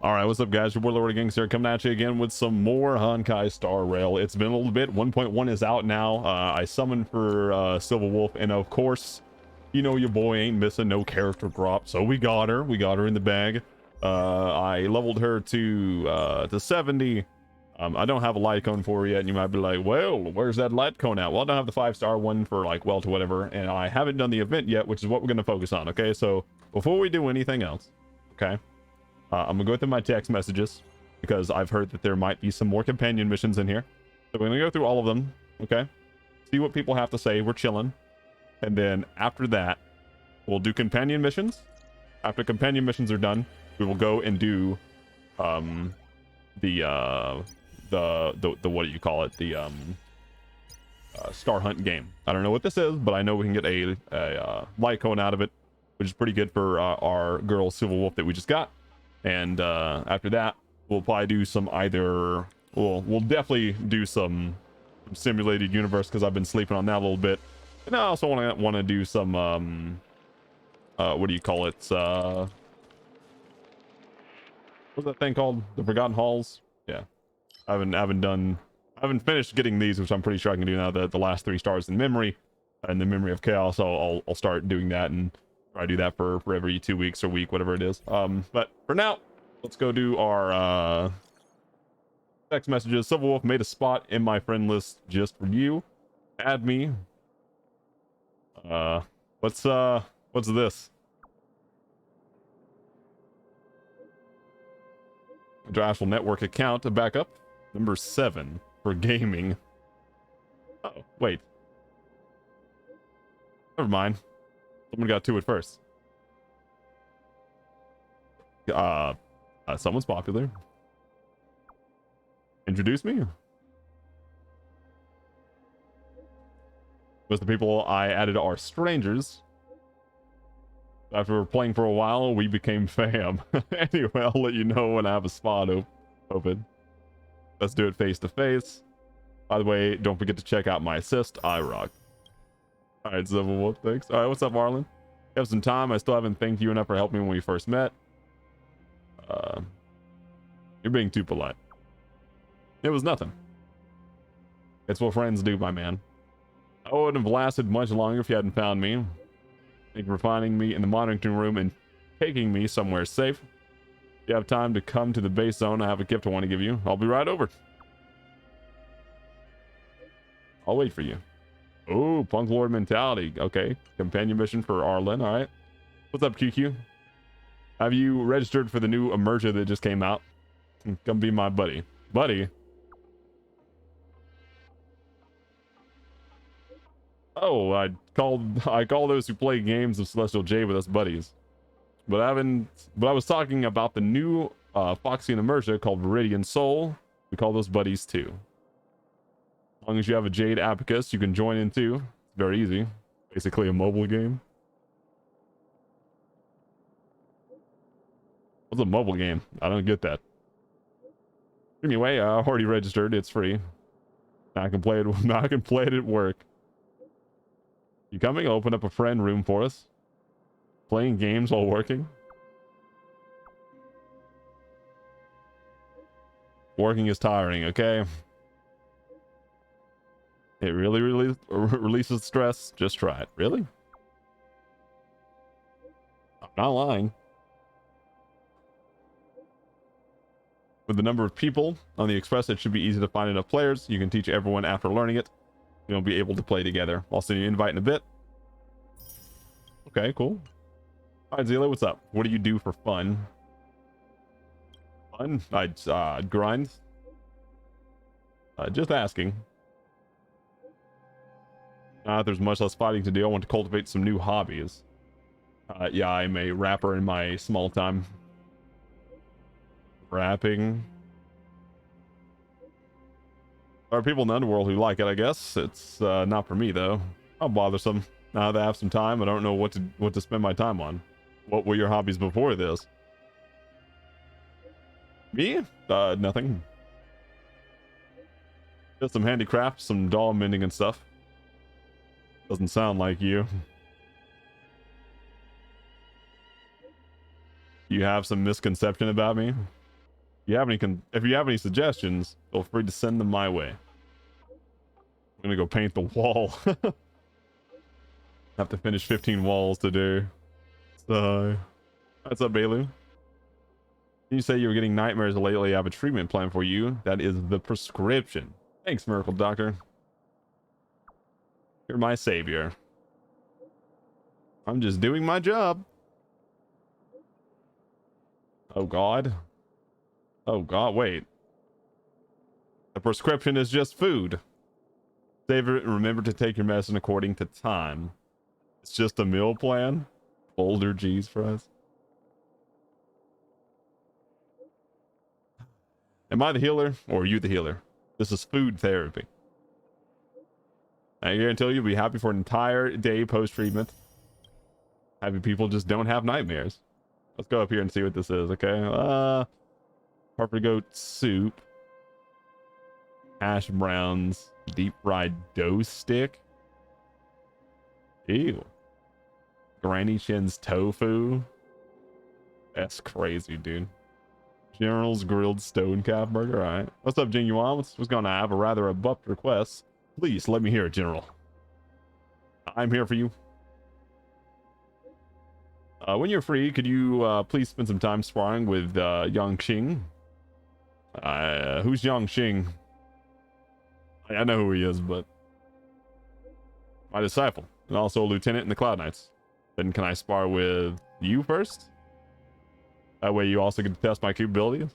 All right, what's up, guys? Your boy Lord Gangs here, coming at you again with some more Honkai Star Rail. It's been a little bit. 1.1 is out now. I summoned for Silver Wolf, and of course, you know your boy ain't missing no character drop, so we got her. We got her in the bag. I leveled her to 70. I don't have a light cone for her yet, and you might be like, well, where's that light cone at? Well, I don't have the 5-star one for like well to whatever, and I haven't done the event yet, which is what we're going to focus on. Okay, so before we do anything else, okay, I'm gonna go through my text messages because I've heard that there might be some more companion missions in here. So we're gonna go through all of them, okay? See what people have to say. We're chilling. And then after that, we'll do companion missions. After companion missions are done, we will go and do the what do you call it? The Star Hunt game. I don't know what this is, but I know we can get a light cone out of it, which is pretty good for our girl Silver Wolf that we just got. And after that, we'll probably do some we'll definitely do some simulated universe because I've been sleeping on that a little bit. And I also want to do some what do you call it? What's that thing called? The Forgotten Halls? Yeah. I haven't finished getting these, which I'm pretty sure I can do now. The last 3 stars in memory and the memory of chaos. So I'll start doing that and I do that for every 2 weeks or week, whatever it is. But for now, let's go do our text messages. Silver Wolf made a spot in my friend list just for you. Add me. What's this? International network account to backup. Number 7 for gaming. Oh, wait. Never mind. Someone got to it first. Someone's popular. Introduce me. Most of the people I added are strangers. After playing for a while, we became fam. Anyway, I'll let you know when I have a spot open. Let's do it face to face. By the way, don't forget to check out my assist. I rock. All right, Silver Wolf, thanks. All right, what's up, Marlon? You have some time. I still haven't thanked you enough for helping me when we first met. You're being too polite. It was nothing. It's what friends do, my man. I wouldn't have lasted much longer if you hadn't found me. Thank you for finding me in the monitoring room and taking me somewhere safe. If you have time to come to the base zone, I have a gift I want to give you. I'll be right over. I'll wait for you. Oh, Punklorde mentality. Okay. Companion mission for Arlen. All right. What's up, QQ? Have you registered for the new Emerger that just came out? Come be my buddy. Buddy? Oh, I call those who play games of Celestial J with us buddies. But I was talking about the new Foxy and Emerger called Viridian Soul. We call those buddies too. As long as you have a Jade Abacus, you can join in too. It's very easy. Basically a mobile game. What's a mobile game? I don't get that. Anyway, I already registered. It's free. Now I can play it. Now I can play it at work. You coming? I'll open up a friend room for us. Playing games while working. Working is tiring, okay? It really releases stress. Just try it. Really? I'm not lying. With the number of people on the Express, it should be easy to find enough players. You can teach everyone after learning it. You'll be able to play together. I'll send you an invite in a bit. Okay, cool. All right, Zila, what's up? What do you do for fun? Fun? I'd grind. Just asking. There's much less fighting to do. I want to cultivate some new hobbies. Yeah, I'm a rapper in my small time. Rapping. There are people in the underworld who like it, I guess. It's not for me though. How bothersome. Now that I have some time, I don't know what to spend my time on. What were your hobbies before this? Me? Nothing. Just some handicraft, some doll mending and stuff. Doesn't sound like you. You have some misconception about me? If you have any suggestions, feel free to send them my way. I'm gonna go paint the wall. Have to finish 15 walls to do. So, what's up, Bailu? You say you were getting nightmares lately. I have a treatment plan for you. That is the prescription. Thanks, Miracle Doctor. You're my savior. I'm just doing my job. Oh, God. Oh, God, wait. The prescription is just food. Save it and remember to take your medicine according to time. It's just a meal plan. Boulder cheese fries. Am I the healer or are you the healer? This is food therapy. I guarantee you'll be happy for an entire day post-treatment. Happy people just don't have nightmares. Let's go up here and see what this is, okay? Purple goat soup. Hash browns. Deep fried dough stick. Ew. Granny Chin's tofu. That's crazy, dude. General's grilled stone calf burger. All right. What's up, Genuine? What's going on? I have a rather abrupt request. Please let me hear it, General. I'm here for you. When you're free, could you please spend some time sparring with Yang Xing? Who's Yang Xing? I know who he is, but my disciple, and also a lieutenant in the Cloud Knights. Then can I spar with you first? That way you also get to test my capabilities.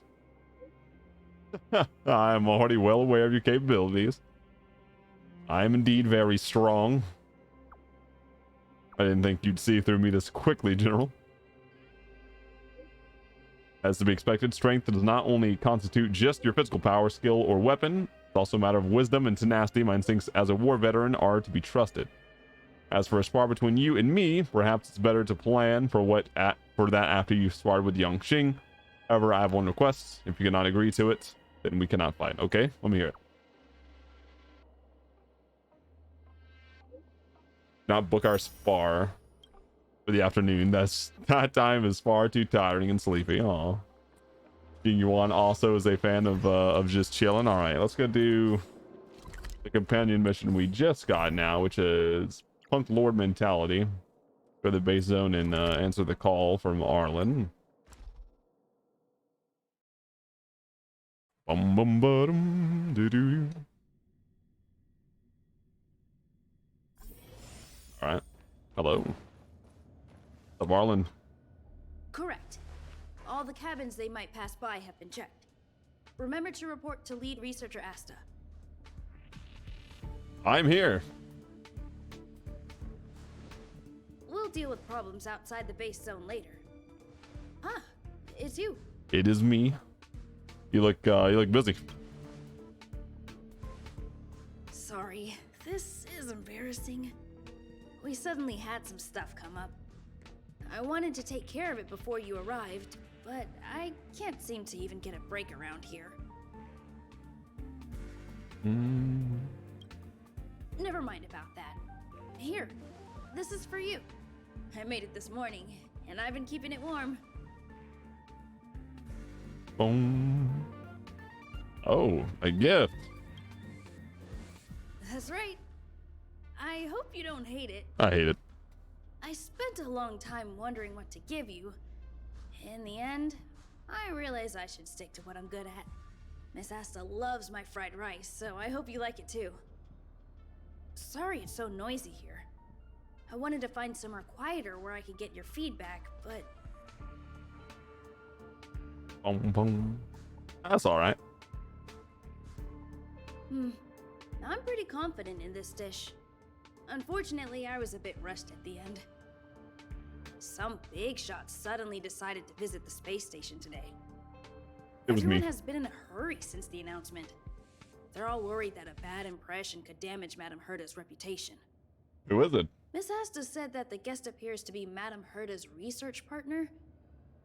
I am already well aware of your capabilities. I am indeed very strong. I didn't think you'd see through me this quickly, General. As to be expected, strength does not only constitute just your physical power, skill, or weapon, it's also a matter of wisdom and tenacity. My instincts as a war veteran are to be trusted. As for a spar between you and me, perhaps it's better to plan for that after you've sparred with Yang Xing. However, I have one request. If you cannot agree to it, then we cannot fight. Okay? Let me hear it. Not book our spar for the afternoon. That time is far too tiring and sleepy. Aw. Yuan also is a fan of just chilling. All right, let's go do the companion mission we just got now, which is Punklorde mentality. Go to the base zone and answer the call from Arlen. Bum bum bum doo doo. All right. Hello. Of Arlen. Correct. All the cabins they might pass by have been checked. Remember to report to lead researcher Asta. I'm here. We'll deal with problems outside the base zone later. Ah, it's you. It is me. You look busy. Sorry, this is embarrassing. We suddenly had some stuff come up. I wanted to take care of it before you arrived, but I can't seem to even get a break around here. Never mind about that. Here, this is for you. I made it this morning, and I've been keeping it warm. Boom. Oh, a gift. That's right. I hope you don't hate it. I hate it. I spent a long time wondering what to give you. In the end, I realized I should stick to what I'm good at. Miss Asta loves my fried rice, so I hope you like it too. Sorry it's so noisy here. I wanted to find somewhere quieter where I could get your feedback, but... Boom, boom. That's all right. I'm pretty confident in this dish. Unfortunately, I was a bit rushed at the end. Some big shot suddenly decided to visit the space station today. It was Everyone me. has been in a hurry since the announcement. They're all worried that a bad impression could damage Madame Herda's reputation. Who is it? Miss Asta said that the guest appears to be Madame Herda's research partner.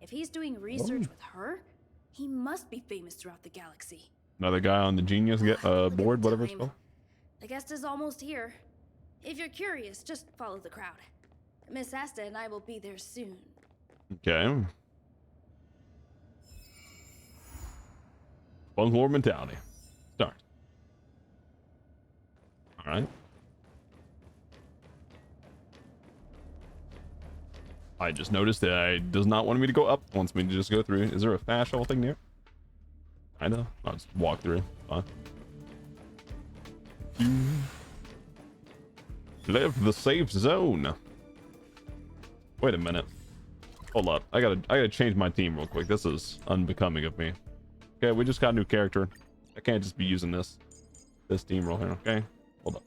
If he's doing research with her, he must be famous throughout the galaxy. Another guy on the Genius Look at board, the whatever it's time. called. The guest is almost here. If you're curious, just follow the crowd. Miss Asta and I will be there soon. Okay. Punklorde mentality. Start. All right. I just noticed that it does not want me to go up. It wants me to just go through. Is there a fast travel thing near? I know. I'll just walk through. Fine. Left the safe zone. Wait a minute. Hold up. I gotta change my team real quick. This is unbecoming of me. Okay, we just got a new character. I can't just be using this team roll here. Okay, hold up.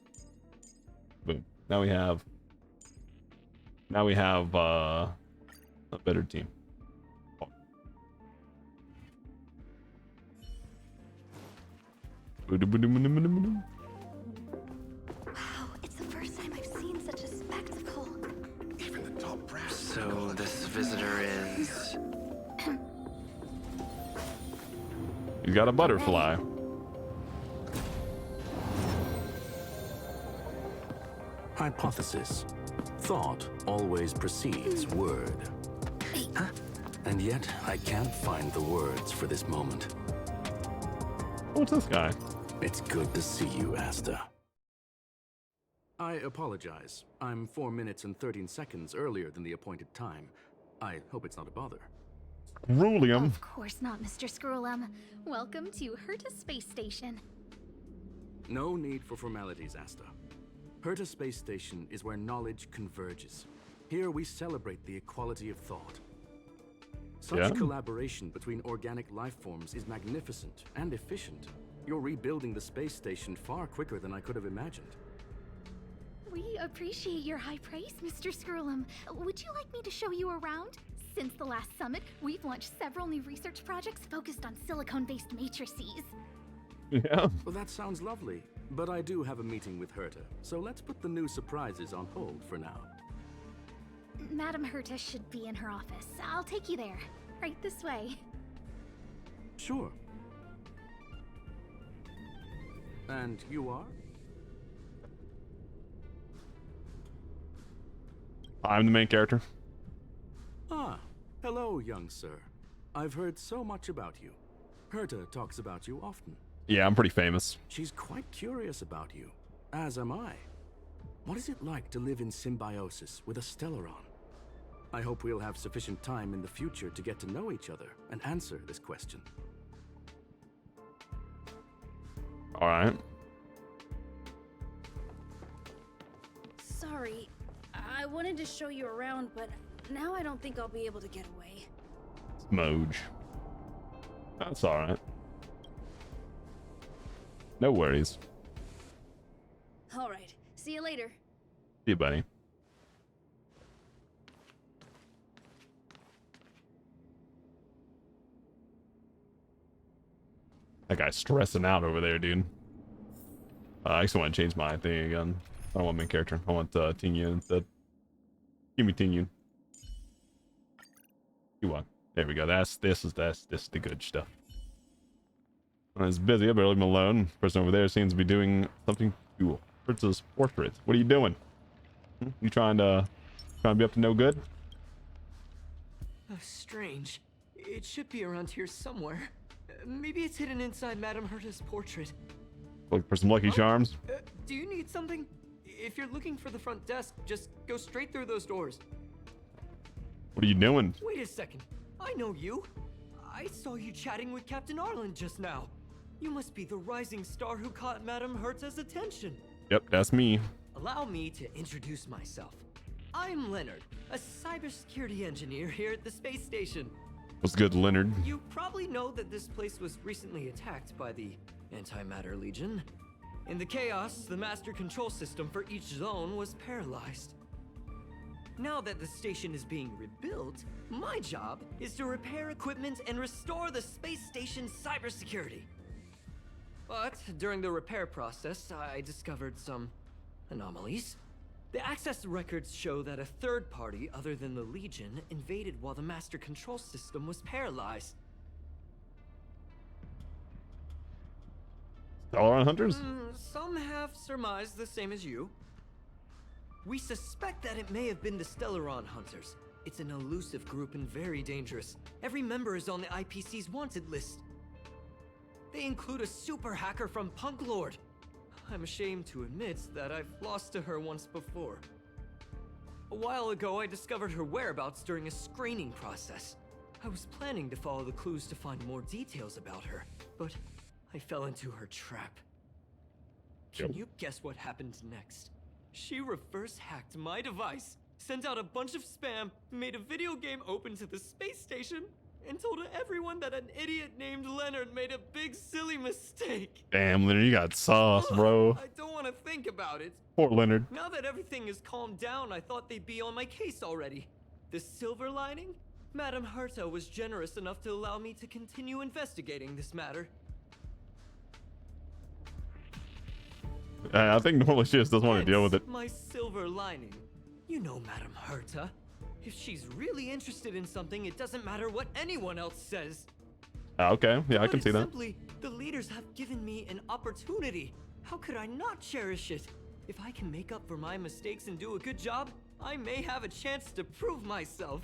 Boom. Now we have a better team. Oh. Wow, it's the first time I've seen such a spectacle. Even the top brass. So this visitor is... You got a butterfly. Hypothesis. Thought always precedes word. Huh? And yet, I can't find the words for this moment. What's this guy? It's good to see you, Asta. I apologize. I'm 4 minutes and 13 seconds earlier than the appointed time. I hope it's not a bother. Rulium. Of course not, Mr. Scrollum. Welcome to Herta Space Station. No need for formalities, Asta. Herta Space Station is where knowledge converges. Here we celebrate the equality of thought. Such collaboration between organic life forms is magnificent and efficient. You're rebuilding the space station far quicker than I could have imagined. We appreciate your high praise, Mr. Scrollum. Would you like me to show you around? Since the last summit, we've launched several new research projects focused on silicone-based matrices. Yeah. Well, that sounds lovely, but I do have a meeting with Herta, so let's put the new surprises on hold for now. Madam Herta should be in her office. I'll take you there. Right this way. Sure. And you are? I'm the main character. Ah, hello, young sir. I've heard so much about you. Herta talks about you often. Yeah, I'm pretty famous. She's quite curious about you, as am I. What is it like to live in symbiosis with a Stellaron? I hope we'll have sufficient time in the future to get to know each other and answer this question. All right. Sorry, I wanted to show you around, but now I don't think I'll be able to get away. Moj. That's all right. No worries. All right, see you later. See you, buddy. That guy's stressing out over there, dude. I just want to change my thing again. I don't want main character. I want Tingyun instead. Give me Tingyun. You want? There we go. This is the good stuff. When it's busy, I better leave him alone. The person over there seems to be doing something cool. Princess portrait. What are you doing? You trying to be up to no good? Oh, strange. It should be around here somewhere. Maybe it's hidden inside Madame Herta's portrait. Looking for some lucky charms? Do you need something? If you're looking for the front desk, just go straight through those doors. What are you doing? Wait a second. I know you. I saw you chatting with Captain Arlen just now. You must be the rising star who caught Madame Herta's attention. Yep, that's me. Allow me to introduce myself. I'm Leonard, a cybersecurity engineer here at the space station. What's good, Leonard? You probably know that this place was recently attacked by the Antimatter Legion. In the chaos, the master control system for each zone was paralyzed. Now that the station is being rebuilt, my job is to repair equipment and restore the space station's cybersecurity. But during the repair process, I discovered some anomalies. The access records show that a third party other than the Legion invaded while the master control system was paralyzed. Stellaron hunters? Some have surmised the same as you. We suspect that it may have been the Stellaron hunters. It's an elusive group and very dangerous. Every member is on the IPC's wanted list. They include a super hacker from Punklorde. I'm ashamed to admit that I've lost to her once before. A while ago, I discovered her whereabouts during a screening process. I was planning to follow the clues to find more details about her, but I fell into her trap. Can you guess what happened next? She reverse hacked my device, sent out a bunch of spam, made a video game open to the space station, and told everyone that an idiot named Leonard made a big silly mistake. Damn, Leonard, you got sauce, bro. I don't want to think about it. Poor Leonard. Now that everything is calmed down, I thought they'd be on my case already. The silver lining? Madame Herta was generous enough to allow me to continue investigating this matter. I think normally she just doesn't want to deal with it. My silver lining. You know Madame Herta. If she's really interested in something, it doesn't matter what anyone else says. Okay, yeah, I can Put see it that. simply, the leaders have given me an opportunity. How could I not cherish it? If I can make up for my mistakes and do a good job, I may have a chance to prove myself.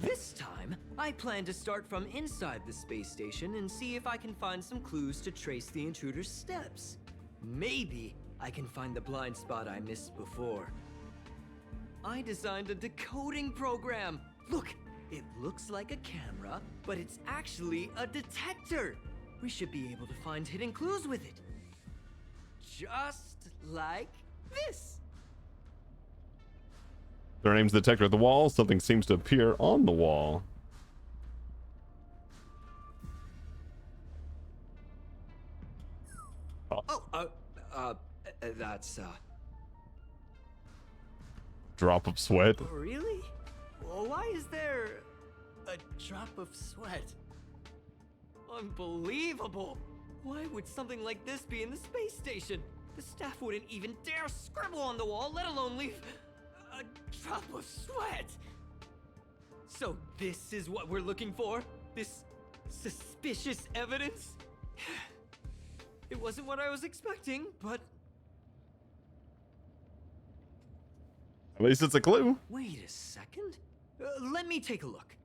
This time, I plan to start from inside the space station and see if I can find some clues to trace the intruder's steps. Maybe I can find the blind spot I missed before. I designed a decoding program. Look, it looks like a camera, but it's actually a detector. We should be able to find hidden clues with it. Just like this. Their name's Detector at the wall. Something seems to appear on the wall. That's, Drop of sweat. Really? Well, why is there a drop of sweat? Unbelievable! Why would something like this be in the space station? The staff wouldn't even dare scribble on the wall, let alone leave a drop of sweat! So this is what we're looking for? This suspicious evidence? It wasn't what I was expecting, but... At least it's a clue. Wait a second. Let me take a look.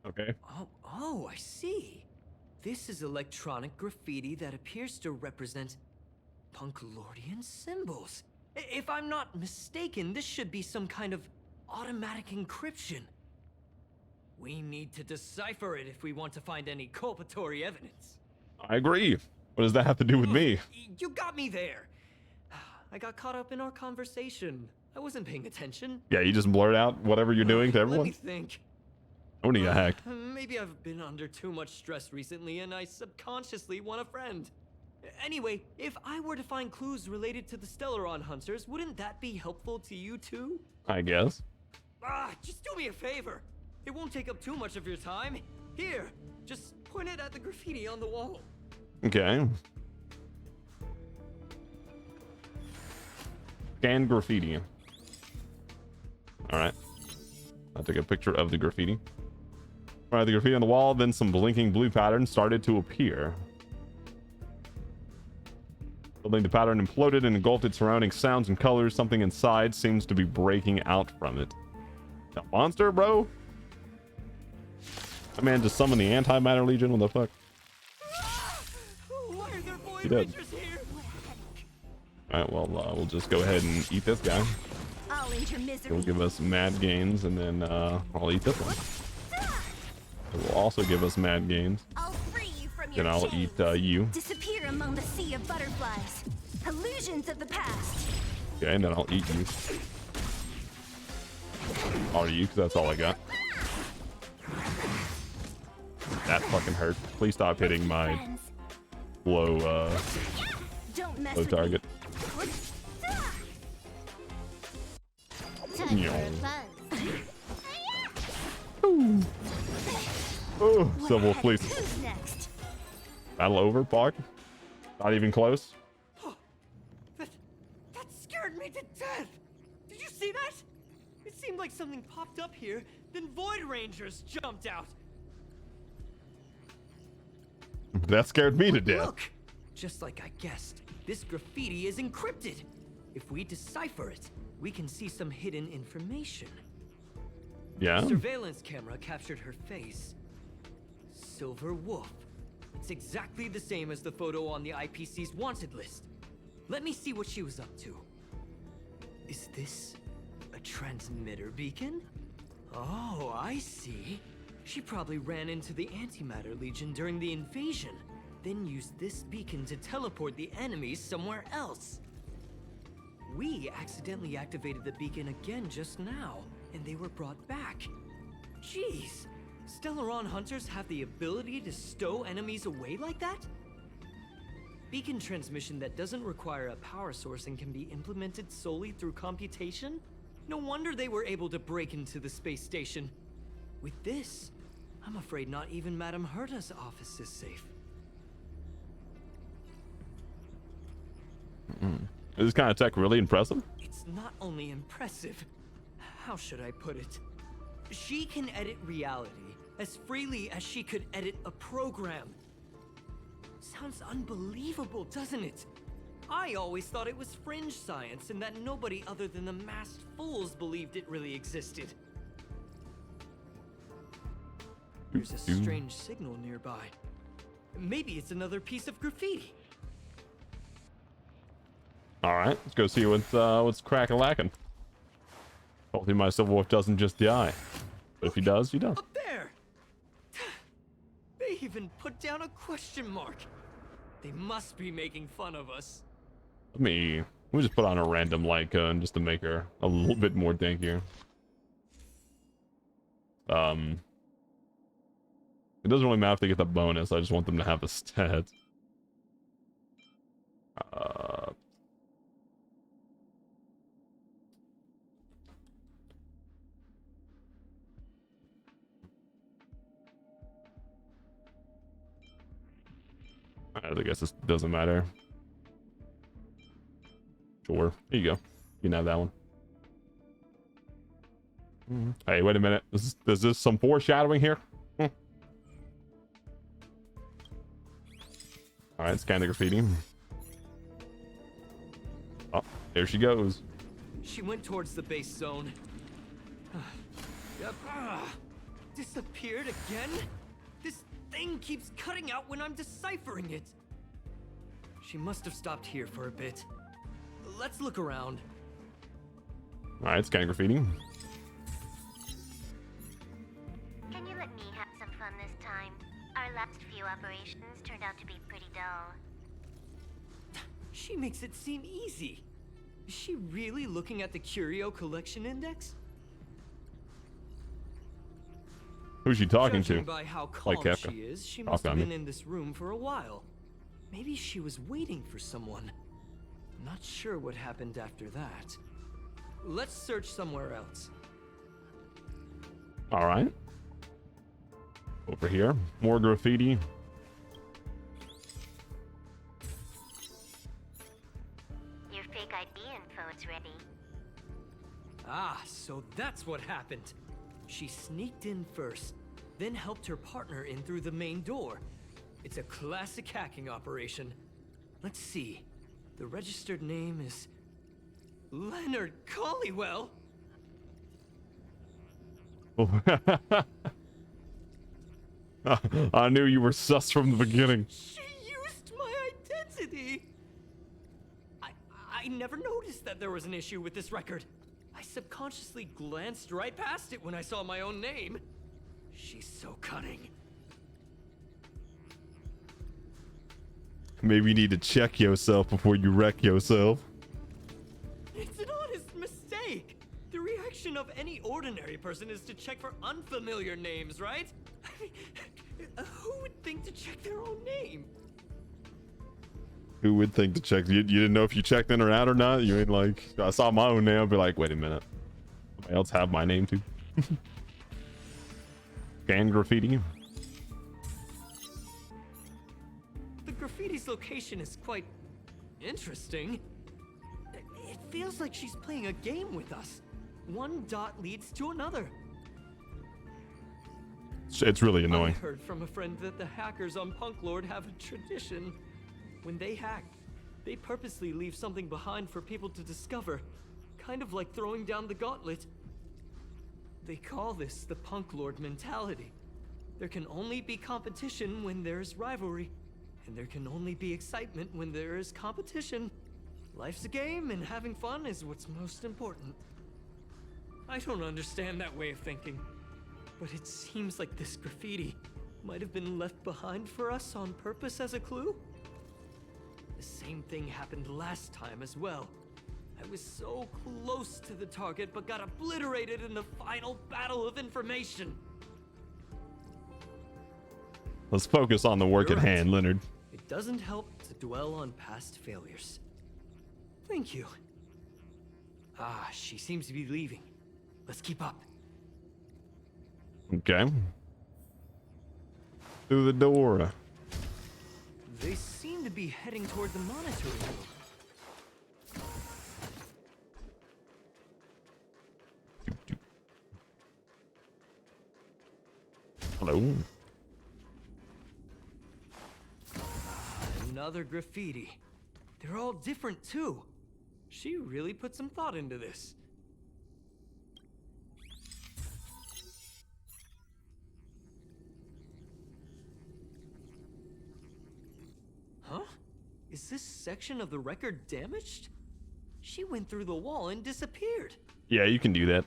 Okay. Oh, I see. This is electronic graffiti that appears to represent Punklordian symbols. If I'm not mistaken, this should be some kind of automatic encryption. We need to decipher it if we want to find any culpatory evidence. I agree. What does that have to do with me? You got me there. I got caught up in our conversation. I wasn't paying attention. Yeah, you just blurt out whatever you're doing to Let everyone? me think. When you got hacked? Maybe I've been under too much stress recently and I subconsciously want a friend. Anyway, if I were to find clues related to the Stellaron hunters, wouldn't that be helpful to you too? I guess. Just do me a favor. It won't take up too much of your time. Here, just point it at the graffiti on the wall. Okay. Scan graffiti. Alright. I took a picture of the graffiti. Alright, the graffiti on the wall, then some blinking blue patterns started to appear. Suddenly the pattern imploded and engulfed its surrounding sounds and colors. Something inside seems to be breaking out from it. A monster, bro? That man just summoned the Antimatter Legion? What the fuck? Why are there He void did. rangers here? Alright, well, we'll just go ahead and eat this guy. I'll end your misery. It'll give us mad gains, and then I'll eat this one. It will also give us mad gains. I'll free you from your Then I'll chains. eat you. Disappear among the sea of butterflies. Illusions of the past. Okay, and then I'll eat you. Or you, because that's all I got. That fucking hurt. Please stop hitting my Friends. low, Don't mess low with target. me. Time Yo. for a buzz. Oh, Civil, What? please. Who's next? Battle over, Park? Not even close? That scared me to death! Did you see that? It seemed like something popped up here, then Void Rangers jumped out. That scared me to death. Look! Just like I guessed, this graffiti is encrypted. If we decipher it, we can see some hidden information. Yeah? Surveillance camera captured her face. Silver Wolf. It's exactly the same as the photo on the IPC's wanted list. Let me see what she was up to. Is this a transmitter beacon? Oh, I see. She probably ran into the Antimatter Legion during the invasion, then used this beacon to teleport the enemies somewhere else. We accidentally activated the beacon again just now, and they were brought back. Jeez, Stellaron hunters have the ability to stow enemies away like that? Beacon transmission that doesn't require a power source and can be implemented solely through computation? No wonder they were able to break into the space station. With this, I'm afraid not even Madame Herta's office is safe. Is this kind of tech really impressive? It's not only impressive, how should I put it? She can edit reality as freely as she could edit a program. Sounds unbelievable, doesn't it? I always thought it was fringe science and that nobody other than the masked fools believed it really existed. There's a strange signal nearby. Maybe it's another piece of graffiti. All right, let's go see what's cracking lacking. Hopefully my Silver Wolf doesn't just die. But if he does, he does. Up there! They even put down a question mark. They must be making fun of us. Let me just put on a random Leica and just to make her a little bit more dankier. It doesn't really matter if they get the bonus. I just want them to have the stats. I guess this doesn't matter. Sure. Here you go. You can have that one. Hey, wait a minute. Is this some foreshadowing here? Alright, scan the graffiti. Oh, there she goes. She went towards the base zone. Yep. Disappeared again? This thing keeps cutting out when I'm deciphering it. She must have stopped here for a bit. Let's look around. Alright, scan graffiti. Can you let me have some fun this time? Our last few operations turned out to be pretty dull. She makes it seem easy. Is she really looking at the Curio Collection Index? Who's she talking Judging to? by how calm Like Kafka. she is, she must Kafka, I have mean. been in this room for a while. Maybe she was waiting for someone. I'm not sure what happened after that. Let's search somewhere else. Alright. Over here. More graffiti. Your fake ID info is ready. Ah, so that's what happened. She sneaked in first, then helped her partner in through the main door. It's a classic hacking operation. Let's see. The registered name is Leonard Collywell. I knew you were sus from the beginning. She used my identity. I never noticed that there was an issue with this record. I subconsciously glanced right past it when I saw my own name. She's so cunning. Maybe you need to check yourself before you wreck yourself. It's an honest mistake. The reaction of any ordinary person is to check for unfamiliar names, right? I mean, who would think to check their own name? Who would think to check? You didn't know if you checked in or out or not? You ain't like, I saw my own name, I'd be like, wait a minute. Somebody else have my name too? Scan graffiti. The graffiti's location is quite interesting. It feels like she's playing a game with us. One dot leads to another. It's really I annoying. heard from a friend that the hackers on Punklorde have a tradition. When they hack, they purposely leave something behind for people to discover. Kind of like throwing down the gauntlet. They call this the Punklorde mentality. There can only be competition when there's rivalry, and there can only be excitement when there is competition. Life's a game, and having fun is what's most important. I don't understand that way of thinking, but it seems like this graffiti might have been left behind for us on purpose as a clue. The same thing happened last time as well. I was so close to the target, but got obliterated in the final battle of information. Let's focus on the work You're at right. hand, Leonard. It doesn't help to dwell on past failures. Thank you. Ah, she seems to be leaving. Let's keep up. Okay. Through the door. They seem to be heading toward the monitoring room. Hello. Another graffiti. They're all different too. She really put some thought into this. Huh? Is this section of the record damaged? She went through the wall and disappeared. Yeah, you can do that.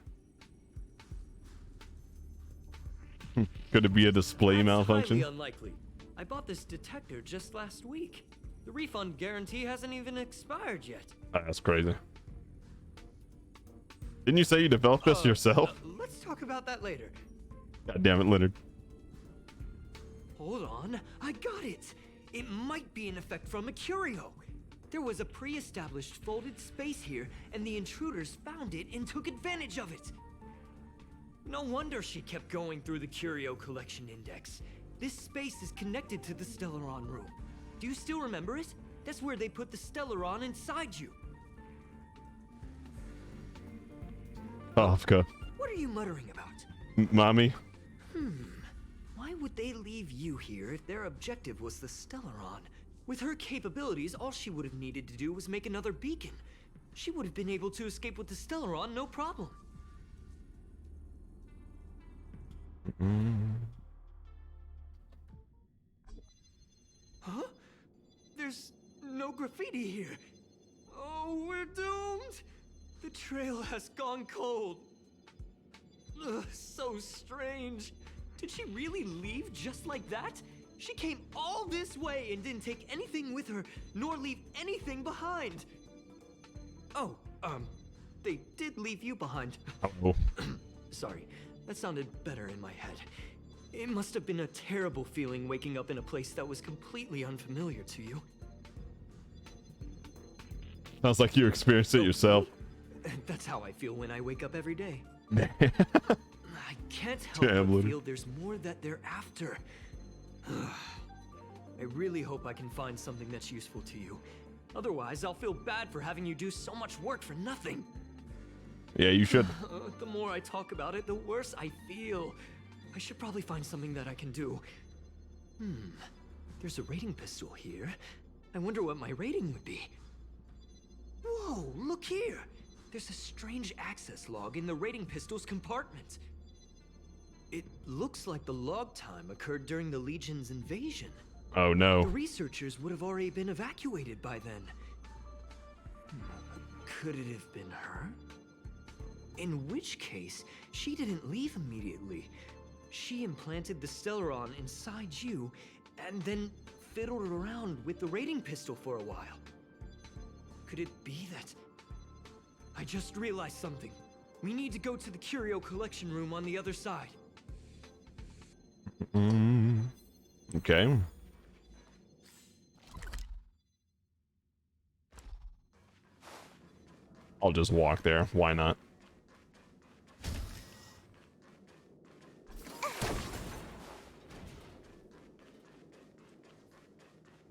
Could it be a display That's malfunction? highly unlikely. I bought this detector just last week. The refund guarantee hasn't even expired yet. Oh, that's crazy. Didn't you say you developed this yourself? Let's talk about that later. God damn it, Leonard. Hold on, I got it. It might be an effect from a curio. There was a pre-established folded space here, and the intruders found it and took advantage of it. No wonder she kept going through the curio collection index. This space is connected to the Stellaron room. Do you still remember it? That's where they put the Stellaron inside you. Kafka. What are you muttering about? Mommy. Why would they leave you here if their objective was the Stellaron? With her capabilities, all she would have needed to do was make another beacon. She would have been able to escape with the Stellaron, no problem. Huh? There's no graffiti here. Oh, we're doomed! The trail has gone cold. Ugh, so strange. Did she really leave just like that? She came all this way and didn't take anything with her, nor leave anything behind. Oh, they did leave you behind. Oh. Sorry, that sounded better in my head. It must have been a terrible feeling waking up in a place that was completely unfamiliar to you. Sounds like you experienced it yourself. That's how I feel when I wake up every day. Damn, I can't help but Leonard. feel there's more that they're after. I really hope I can find something that's useful to you. Otherwise, I'll feel bad for having you do so much work for nothing. Yeah, you should. The more I talk about it, the worse I feel. I should probably find something that I can do. There's a rating pistol here. I wonder what my rating would be. Whoa, look here! There's a strange access log in the rating pistol's compartment. It looks like the log time occurred during the Legion's invasion. Oh The no. researchers would have already been evacuated by then. Could it have been her? In which case, she didn't leave immediately. She implanted the Stellaron inside you, and then fiddled around with the rating pistol for a while. Could it be that... I just realized something. We need to go to the curio collection room on the other side. Okay. I'll just walk there. Why not?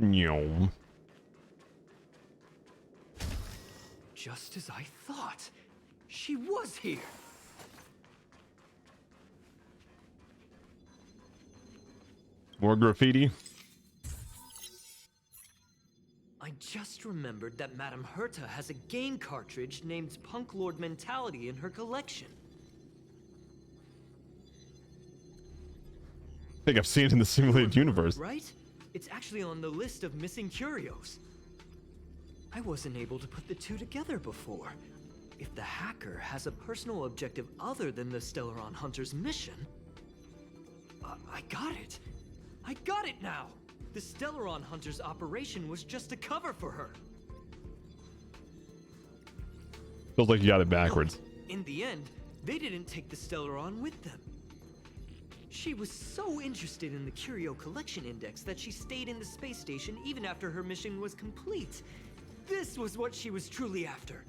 Nyom. Just as I thought. She was here. More graffiti? I just remembered that Madame Herta has a game cartridge named Punklorde Mentality in her collection. think I've seen it in the simulated universe. Right? It's actually on the list of missing curios. I wasn't able to put the two together before. If the hacker has a personal objective other than the Stellaron Hunter's mission... I got it! I got it now! The Stellaron Hunter's operation was just a cover for her. Feels like you got it backwards. In the end, they didn't take the Stellaron with them. She was so interested in the Curio Collection Index that she stayed in the space station even after her mission was complete. This was what she was truly after.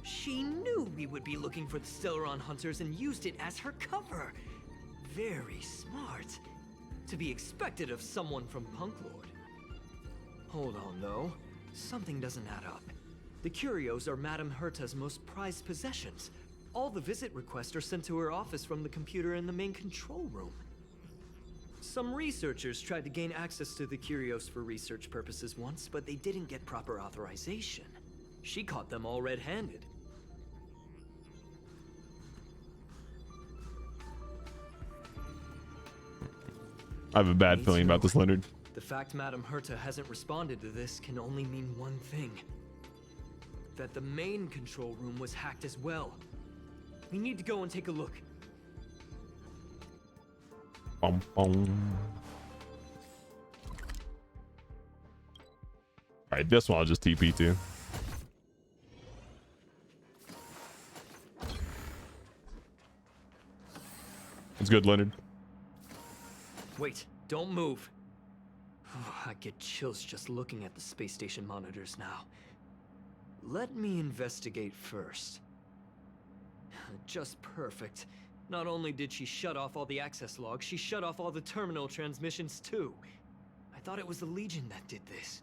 She knew we would be looking for the Stellaron Hunters and used it as her cover. Very smart. To be expected of someone from Punklorde. Hold on, though. Something doesn't add up. The curios are Madame Herta's most prized possessions. All the visit requests are sent to her office from the computer in the main control room. Some researchers tried to gain access to the curios for research purposes once, but they didn't get proper authorization. She caught them all red-handed. I have a bad feeling about this, Leonard. The fact Madame Herta hasn't responded to this can only mean one thing. That the main control room was hacked as well. We need to go and take a look. Bum, bum. Alright, this one I'll just TP to. It's good, Leonard. Wait, don't move. I get chills just looking at the space station monitors now. Let me investigate first. Just perfect. Not only did she shut off all the access logs, she shut off all the terminal transmissions too. I thought it was the Legion that did this.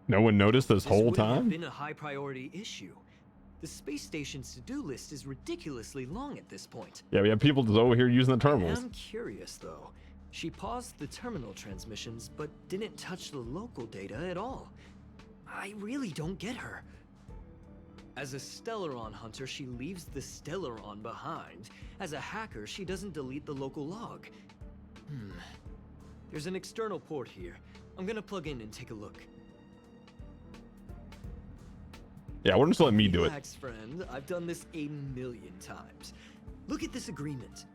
No one noticed this whole This wouldn't have time? been a high priority issue. The space station's to-do list is ridiculously long at this point. Yeah, we have people just over here using the terminals. I'm curious though. She paused the terminal transmissions, but didn't touch the local data at all. I really don't get her. As a Stellaron hunter, she leaves the Stellaron behind. As a hacker, she doesn't delete the local log. There's an external port here. I'm gonna plug in and take a look. Yeah, we're just letting me do it. Relax, friend. I've done this a million times. Look at this agreement.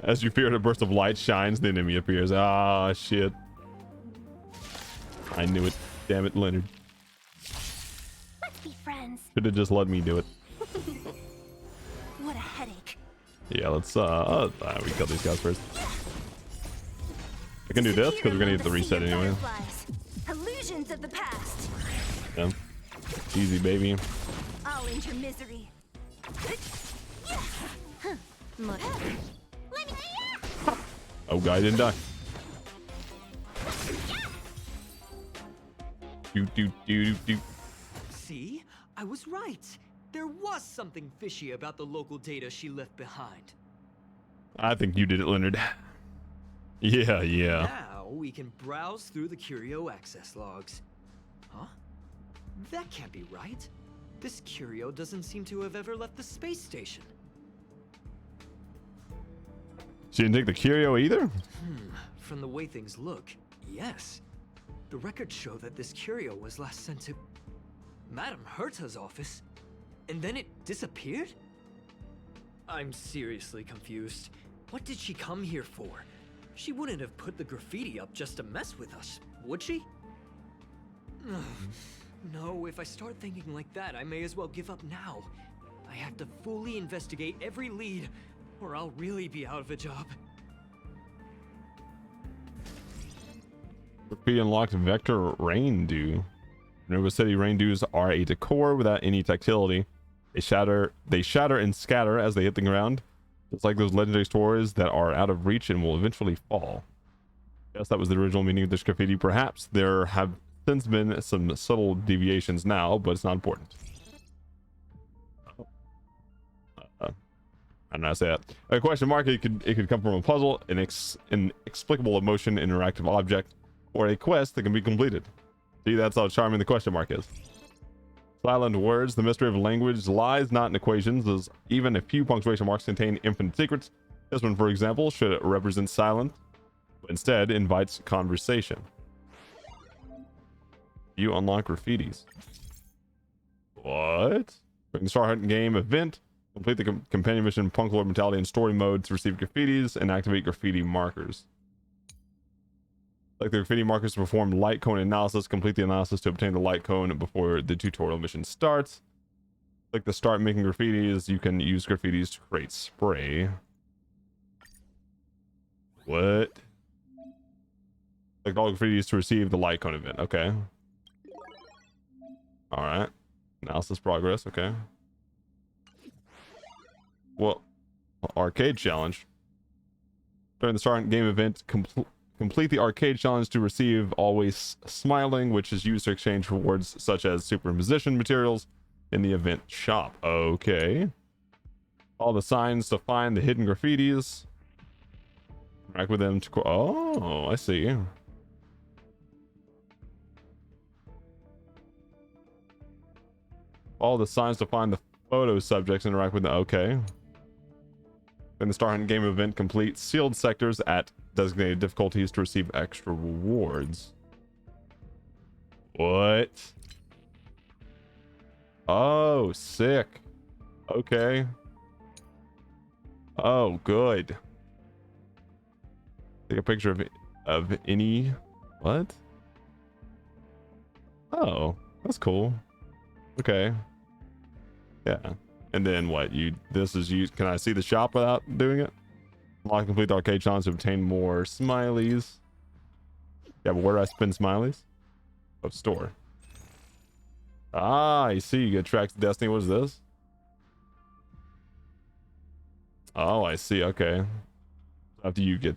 As you fear, a burst of light shines, the enemy appears. Ah, shit. I knew it. Damn it, Leonard. Let's be friends. Should have just let me do it. What a headache. Yeah, let's we kill these guys first. I can do this because we're gonna get the reset anyway. Illusions of the past. Yeah. Easy, baby. I'll end your misery. Oh, guy didn't die. Do. See? I was right. There was something fishy about the local data she left behind. I think you did it, Leonard. Yeah. Now we can browse through the Curio access logs. Huh? That can't be right. This Curio doesn't seem to have ever left the space station. She didn't take the curio either? From the way things look, yes. The records show that this Curio was last sent to Madame Herta's office, and then it disappeared? I'm seriously confused. What did she come here for? She wouldn't have put the graffiti up just to mess with us, would she? No, if I start thinking like that, I may as well give up now. I have to fully investigate every lead, or I'll really be out of a job. Graffiti unlocked Vector Rain Dew. Nova City Rain Dews are a decor without any tactility. They shatter and scatter as they hit the ground. It's like those legendary stores that are out of reach and will eventually fall. Yes, that was the original meaning of this graffiti. Perhaps there have since been some subtle deviations now, but it's not important. I don't know how to say that. A question mark, it could come from a puzzle, an inexplicable emotion, interactive object, or a quest that can be completed. See, that's how charming the question mark is. Silent words. The mystery of language lies not in equations, as even a few punctuation marks contain infinite secrets. This one, for example, should represent silent, but instead invites conversation. You unlock graffitis. What? During the Star Hunt game event, complete the companion mission Punklorde Mentality and Story mode to receive graffitis and activate graffiti markers. Like the graffiti markers to perform light cone analysis. Complete the analysis to obtain the light cone before the tutorial mission starts. Click the start making graffitis. You can use graffitis to create spray. What? Click all graffitis to receive the light cone event. Okay. Alright. Analysis progress. Okay. Well, arcade challenge. During the start game event, complete the arcade challenge to receive Always Smiling, which is used to exchange rewards such as superimposition materials in the event shop. Okay. All the signs to find the hidden graffitis. Interact with them to... Oh, I see. All the signs to find the photo subjects. Interact with them. Okay. In the Star Hunt game event, complete sealed sectors at designated difficulties to receive extra rewards. What? Oh, sick. Okay. Oh, good. Take a picture of any... What? Oh, that's cool. Okay. Yeah. And then what? This is used. Can I see the shop without doing it? Unlock complete the arcade challenge to obtain more smileys. Yeah, but where do I spend smileys? Oh, store. Ah, I see. You get tracks to destiny. What is this? Oh, I see. Okay. After you get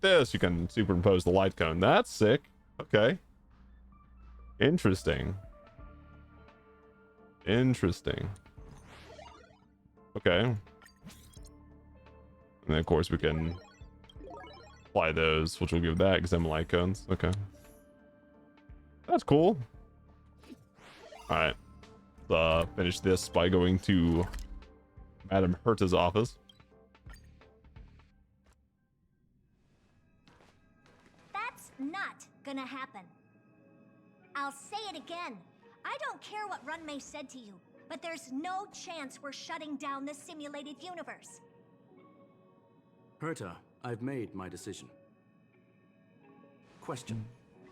this, you can superimpose the light cone. That's sick. Okay. Interesting. Interesting. Okay. And then of course we can apply those, which will give that because I'm light cones. Okay. That's cool. Alright. Finish this by going to Madame Herta's office. That's not gonna happen. I'll say it again. I don't care what Runmei said to you, but there's no chance we're shutting down the simulated universe. Herta, I've made my decision. Question.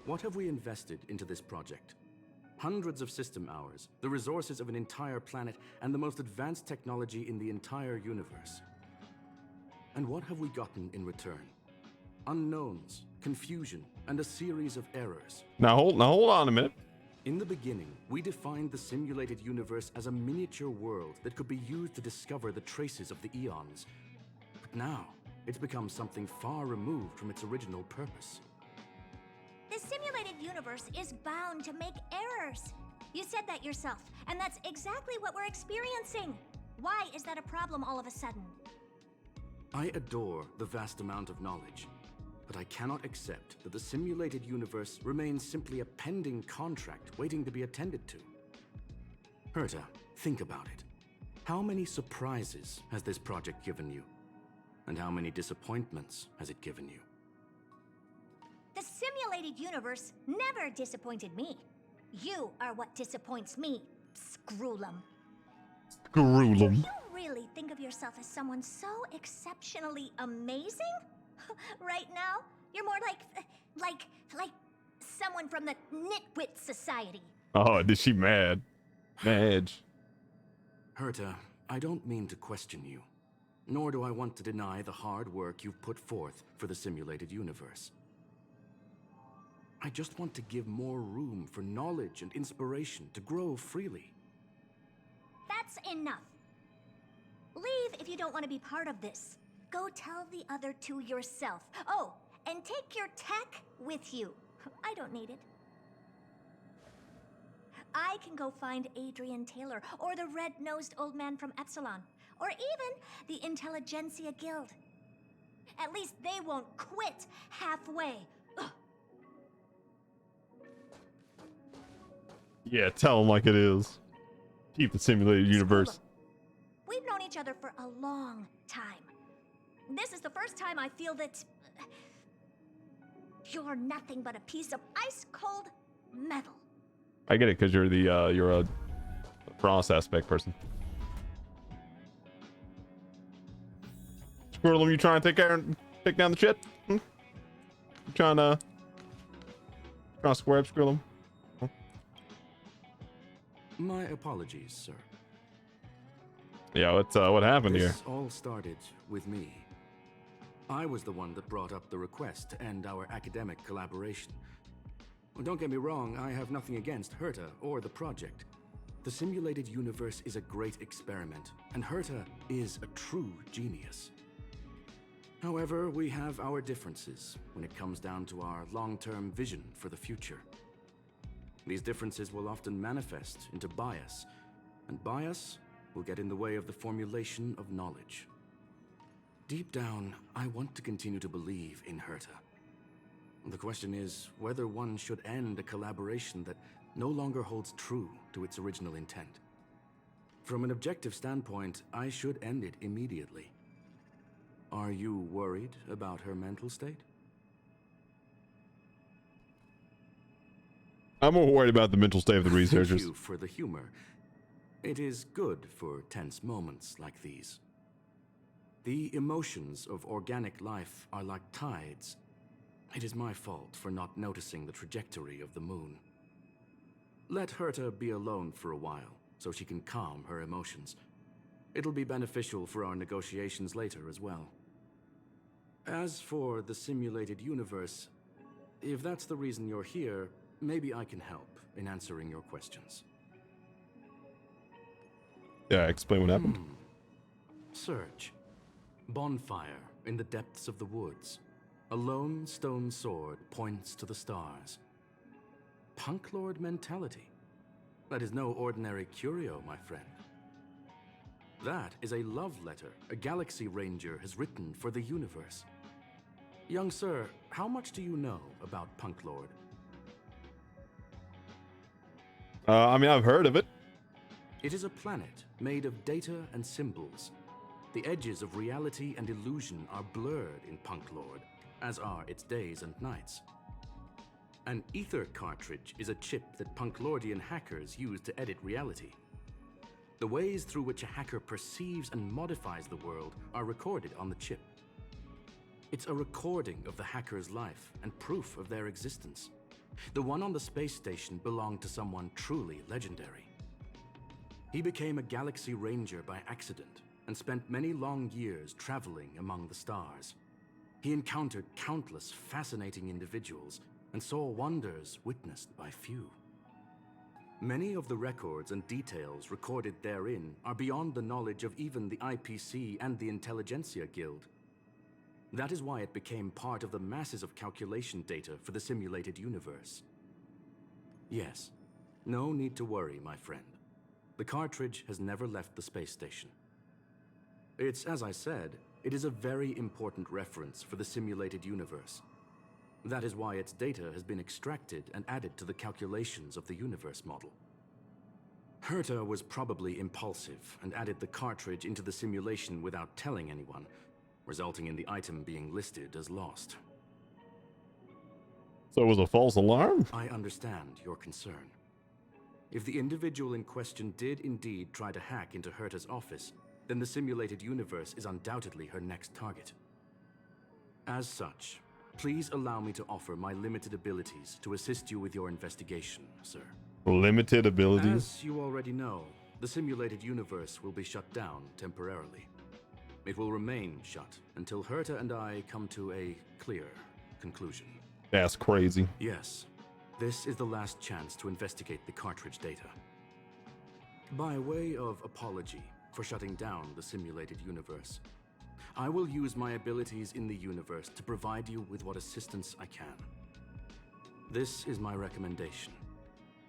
What have we invested into this project? Hundreds of system hours, the resources of an entire planet, and the most advanced technology in the entire universe. And what have we gotten in return? Unknowns, confusion, and a series of errors. Now hold on a minute. In the beginning, we defined the simulated universe as a miniature world that could be used to discover the traces of the eons. But now, it's become something far removed from its original purpose. The simulated universe is bound to make errors. You said that yourself, and that's exactly what we're experiencing. Why is that a problem all of a sudden? I adore the vast amount of knowledge, but I cannot accept that the simulated universe remains simply a pending contract waiting to be attended to. Herta, think about it. How many surprises has this project given you? And how many disappointments has it given you? The simulated universe never disappointed me. You are what disappoints me, Scroolum. Do you really think of yourself as someone so exceptionally amazing? Right now, you're more like someone from the Nitwit Society. Oh, is she mad? Madge. Herta, I don't mean to question you, nor do I want to deny the hard work you've put forth for the simulated universe. I just want to give more room for knowledge and inspiration to grow freely. That's enough. Leave if you don't want to be part of this. Go tell the other two yourself. Oh, and take your tech with you. I don't need it. I can go find Adrian Taylor, or the red-nosed old man from Epsilon, or even the Intelligentsia Guild. At least they won't quit halfway. Ugh. Yeah, tell them like it is. Keep the simulated universe. We've known each other for a long time. This is the first time I feel that you're nothing but a piece of ice-cold metal. I get it, because you're a frost aspect person. Squirrel, you trying to take down the shit? You trying to square up, Squirrel? My apologies, sir. Yeah, what happened here? This all started with me. I was the one that brought up the request to end our academic collaboration. Well, don't get me wrong, I have nothing against Herta or the project. The simulated universe is a great experiment, and Herta is a true genius. However, we have our differences when it comes down to our long-term vision for the future. These differences will often manifest into bias, and bias will get in the way of the formulation of knowledge. Deep down, I want to continue to believe in Herta. The question is whether one should end a collaboration that no longer holds true to its original intent. From an objective standpoint, I should end it immediately. Are you worried about her mental state? I'm more worried about the mental state of the researchers. Thank you for the humor. It is good for tense moments like these. The emotions of organic life are like tides. It is my fault for not noticing the trajectory of the moon. Let Herta be alone for a while, so she can calm her emotions. It'll be beneficial for our negotiations later as well. As for the simulated universe, if that's the reason you're here, maybe I can help in answering your questions. Yeah, explain what happened. Search. Bonfire in the depths of the woods. A lone stone sword points to the stars. Punklorde mentality. That is no ordinary curio, my friend. That is a love letter a Galaxy Ranger has written for the universe. Young sir, how much do you know about Punklorde? I mean, I've heard of it. It is a planet made of data and symbols. The edges of reality and illusion are blurred in Punklorde, as are its days and nights. An ether cartridge is a chip that Punklordian hackers use to edit reality. The ways through which a hacker perceives and modifies the world are recorded on the chip. It's a recording of the hacker's life and proof of their existence. The one on the space station belonged to someone truly legendary. He became a Galaxy Ranger by accident and spent many long years traveling among the stars. He encountered countless fascinating individuals and saw wonders witnessed by few. Many of the records and details recorded therein are beyond the knowledge of even the IPC and the Intelligentsia Guild. That is why it became part of the masses of calculation data for the simulated universe. Yes, no need to worry, my friend. The cartridge has never left the space station. It's, as I said, it is a very important reference for the simulated universe. That is why its data has been extracted and added to the calculations of the universe model. Herta was probably impulsive and added the cartridge into the simulation without telling anyone, resulting in the item being listed as lost. So it was a false alarm? I understand your concern. If the individual in question did indeed try to hack into Herta's office, then the simulated universe is undoubtedly her next target. As such, please allow me to offer my limited abilities to assist you with your investigation, sir. Limited abilities? As you already know, the simulated universe will be shut down temporarily. It will remain shut until Herta and I come to a clear conclusion. That's crazy. Yes, this is the last chance to investigate the cartridge data. By way of apology for shutting down the simulated universe, I will use my abilities in the universe to provide you with what assistance I can. This is my recommendation.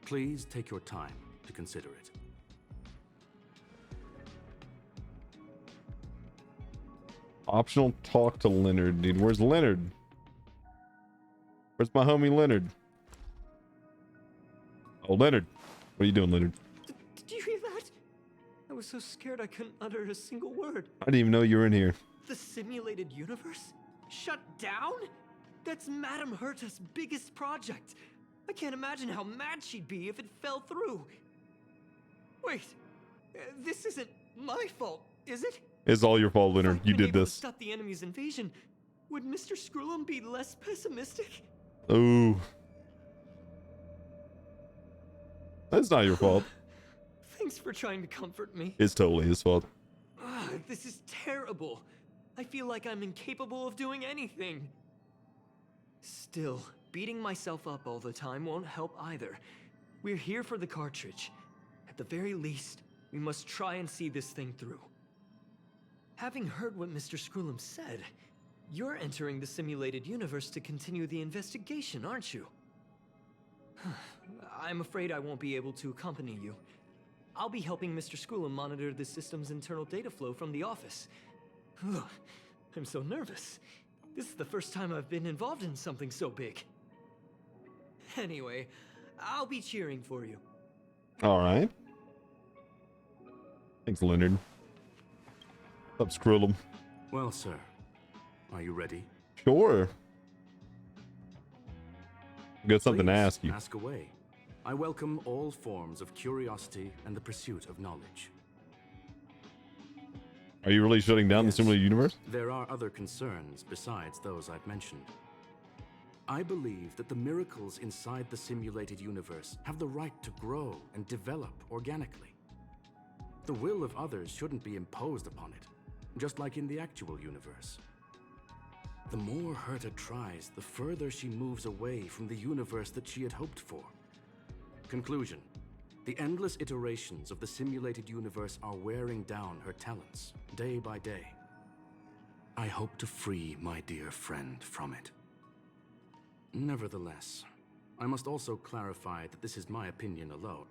Please take your time to consider it. Optional talk to Leonard, dude. Where's Leonard? Where's my homie Leonard? Oh, Leonard. What are you doing, Leonard? Did you hear that? I was so scared I couldn't utter a single word. I didn't even know you were in here. The simulated universe? Shut down? That's Madame Herta's biggest project. I can't imagine how mad she'd be if it fell through. Wait, this isn't my fault, is it? It's all your fault, Leonard. You did this. To stop the enemy's invasion. Would Mr. Screw'em be less pessimistic? Oh. That's not your fault. Thanks for trying to comfort me. It's totally his fault. This is terrible. I feel like I'm incapable of doing anything. Still, beating myself up all the time won't help either. We're here for the cartridge. At the very least, we must try and see this thing through. Having heard what Mr. Screw'em said, you're entering the simulated universe to continue the investigation, aren't you? I'm afraid I won't be able to accompany you. I'll be helping Mr. Screw'em monitor the system's internal data flow from the office. I'm so nervous. This is the first time I've been involved in something so big. Anyway, I'll be cheering for you. All right. Thanks, Leonard. What's up, Skrillum? Well, sir, are you ready? Sure. Got something to Please, ask you. Ask away. I welcome all forms of curiosity and the pursuit of knowledge. Are you really shutting down the simulated universe? There are other concerns besides those I've mentioned. I believe that the miracles inside the simulated universe have the right to grow and develop organically. The will of others shouldn't be imposed upon it, just like in the actual universe. The more Herta tries, the further she moves away from the universe that she had hoped for. Conclusion. The endless iterations of the simulated universe are wearing down her talents, day by day. I hope to free my dear friend from it. Nevertheless, I must also clarify that this is my opinion alone.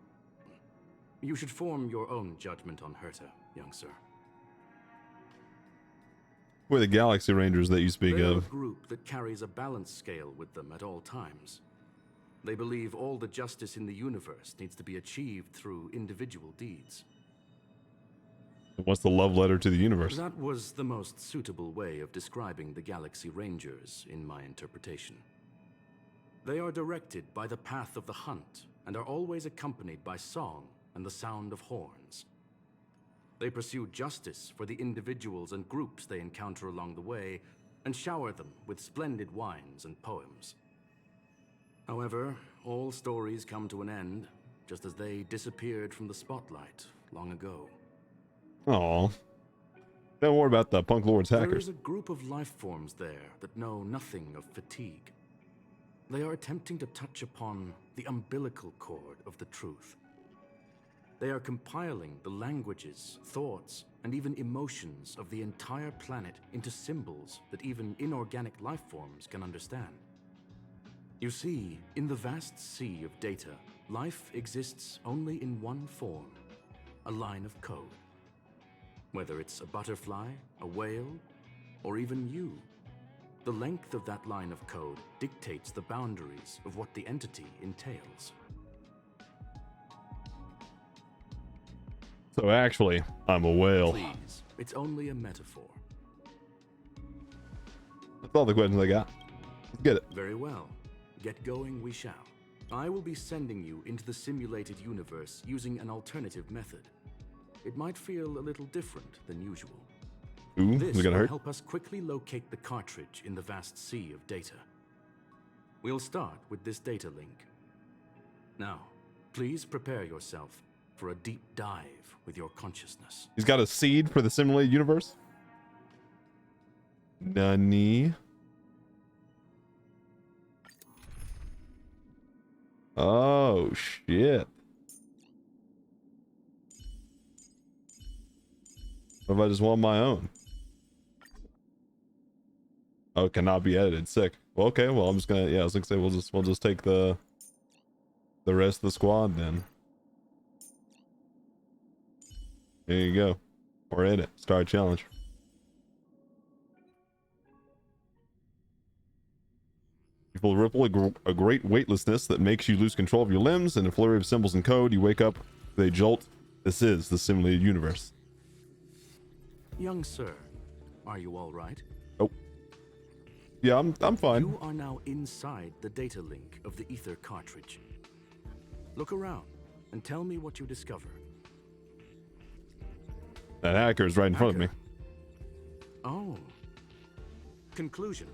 You should form your own judgment on Herta, young sir. We're the Galaxy Rangers that you speak They're a of. group that carries a balance scale with them at all times. They believe all the justice in the universe needs to be achieved through individual deeds. What's the love letter to the universe? That was the most suitable way of describing the Galaxy Rangers in my interpretation. They are directed by the path of the hunt and are always accompanied by song and the sound of horns. They pursue justice for the individuals and groups they encounter along the way and shower them with splendid wines and poems. However, all stories come to an end, just as they disappeared from the spotlight long ago. Aw. Don't worry about the Punklorde's There hackers. is a group of life forms there that know nothing of fatigue. They are attempting to touch upon the umbilical cord of the truth. They are compiling the languages, thoughts, and even emotions of the entire planet into symbols that even inorganic life forms can understand. You see, in the vast sea of data, life exists only in one form, a line of code. Whether it's a butterfly, a whale, or even you, the length of that line of code dictates the boundaries of what the entity entails. So actually, I'm a whale. Please, it's only a metaphor. That's all the questions I got. Let's get it. Very well. Get going we shall. I will be sending you into the simulated universe using an alternative method. It might feel a little different than usual. Ooh, This we got will hurt. help us quickly locate the cartridge in the vast sea of data. We'll start with this data link. Now, please prepare yourself for a deep dive with your consciousness. He's got a seed for the simulated universe? Nani? Oh, shit. What if I just want my own? Oh, it cannot be edited. Sick. Well, okay, well, I'm just gonna, yeah, I was gonna say, we'll just take the rest of the squad then. There you go. We're in it. Start challenge. electrical ripple, a great weightlessness that makes you lose control of your limbs, and a flurry of symbols and code. You wake up with a jolt. This is the simulated universe. Young sir, are you all right? Oh. Yeah, I'm fine. You are now inside the data link of the ether cartridge. Look around and tell me what you discover. That hacker is right in front of me. Oh. Conclusion.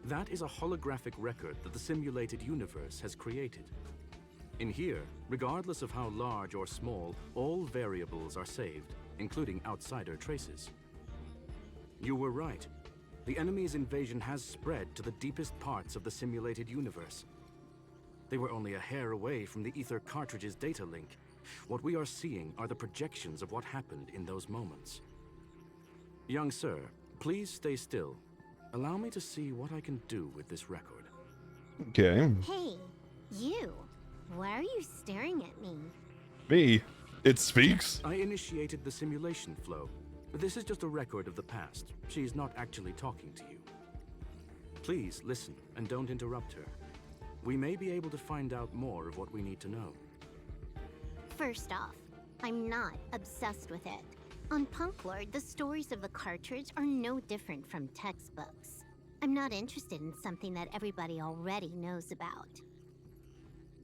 That is a holographic record that the simulated universe has created. In here, regardless of how large or small, all variables are saved, including outsider traces. You were right. The enemy's invasion has spread to the deepest parts of the simulated universe. They were only a hair away from the ether cartridge's data link. What we are seeing are the projections of what happened in those moments. Young sir, please stay still. Allow me to see what I can do with this record. Okay. Hey, you. Why are you staring at me? Me? It speaks? I initiated the simulation flow. This is just a record of the past. She's not actually talking to you. Please listen and don't interrupt her. We may be able to find out more of what we need to know. First off, I'm not obsessed with it. On Punklorde, the stories of the cartridge are no different from textbooks. I'm not interested in something that everybody already knows about.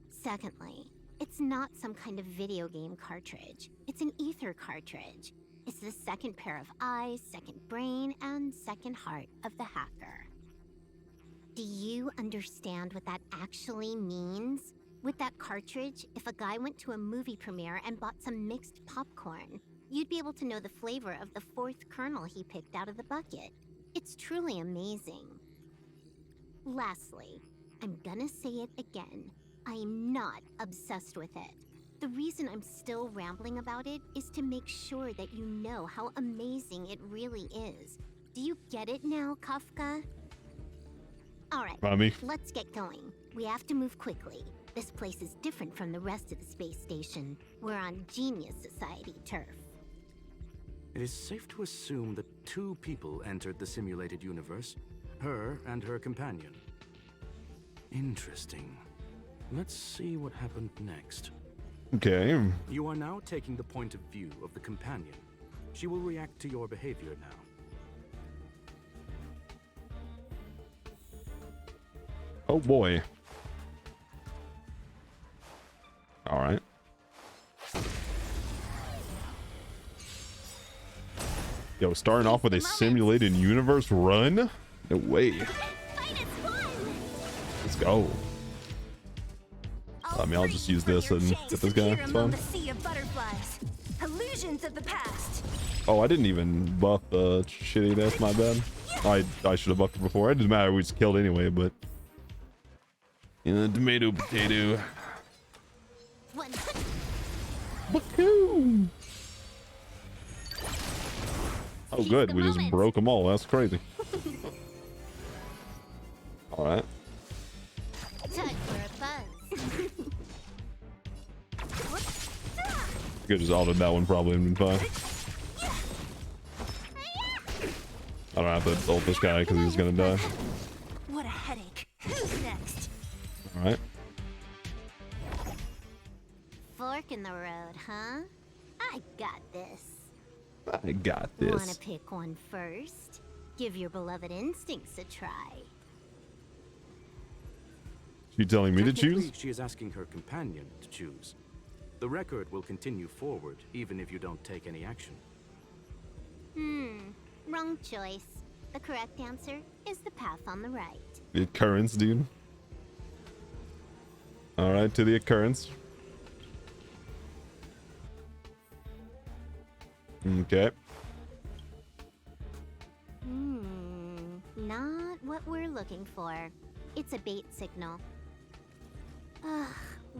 Secondly, it's not some kind of video game cartridge. It's an ether cartridge. It's the second pair of eyes, second brain, and second heart of the hacker. Do you understand what that actually means? With that cartridge, if a guy went to a movie premiere and bought some mixed popcorn, you'd be able to know the flavor of the fourth kernel he picked out of the bucket. It's truly amazing. Lastly, I'm gonna say it again. I am not obsessed with it. The reason I'm still rambling about it is to make sure that you know how amazing it really is. Do you get it now, Kafka? Alright, Mommy. let's get going. We have to move quickly. This place is different from the rest of the space station. We're on Genius Society turf. It is safe to assume that two people entered the simulated universe, her and her companion. Interesting. Let's see what happened next. Okay. You are now taking the point of view of the companion. She will react to your behavior now. Oh boy. All right. Yo, starting off with a simulated universe run? No way. Let's go. I mean, I'll just use this and get this guy. It's fine. Illusions of the past. Oh, I didn't even buff the shittiness, my bad. I should have buffed it before. It didn't matter, we just killed anyway, but... tomato, potato. Bakoo! Oh good, we just broke them all. That's crazy. Alright. Time for a buzz. Could just altered that one probably and been fine. I don't have to ult this guy because he's gonna die. What a headache. Who's next? Alright. Fork in the road, huh? I got this. I got Wanna this. pick one first? Give your beloved instincts a try. You telling me to Technically, choose? she is asking her companion to choose. The record will continue forward, even if you don't take any action. Wrong choice. The correct answer is the path on the right. The occurrence, dude. Alright, to the occurrence. Okay. Not what we're looking for. It's a bait signal. Ugh,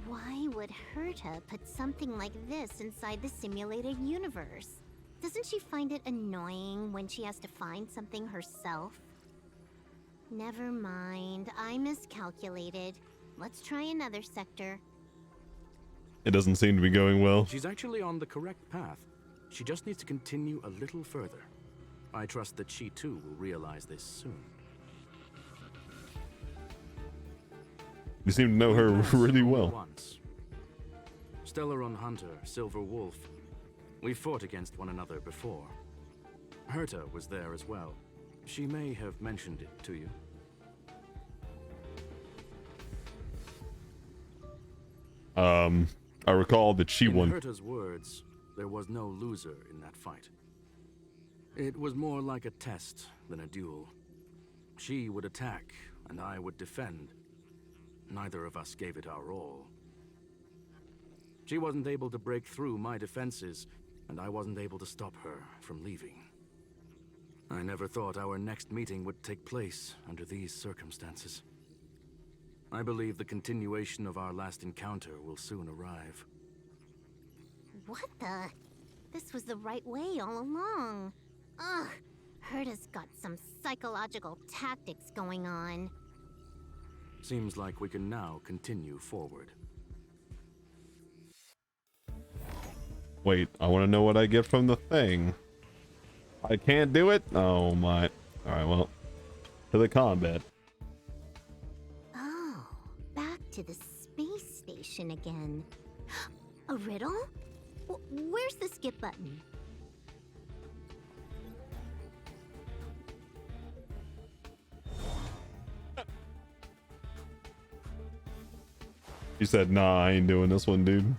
why would Herta put something like this inside the simulated universe? Doesn't she find it annoying when she has to find something herself? Never mind, I miscalculated. Let's try another sector. It doesn't seem to be going well. She's actually on the correct path. She just needs to continue a little further. I trust that she too will realize this soon. You seem to know her really well. Once. Stellaron Hunter, Silver Wolf. We fought against one another before. Herta was there as well. She may have mentioned it to you. I recall that she won. In Herta's words, there was no loser in that fight. It was more like a test than a duel. She would attack, and I would defend. Neither of us gave it our all. She wasn't able to break through my defenses, and I wasn't able to stop her from leaving. I never thought our next meeting would take place under these circumstances. I believe the continuation of our last encounter will soon arrive. What the? This was the right way all along. Ugh, Herta's got some psychological tactics going on. Seems like we can now continue forward. Wait, I want to know what I get from the thing. I can't do it? Oh my. Alright, well. To the combat. Oh, back to the space station again. A riddle? Where's the skip button? He said, nah, I ain't doing this one, dude.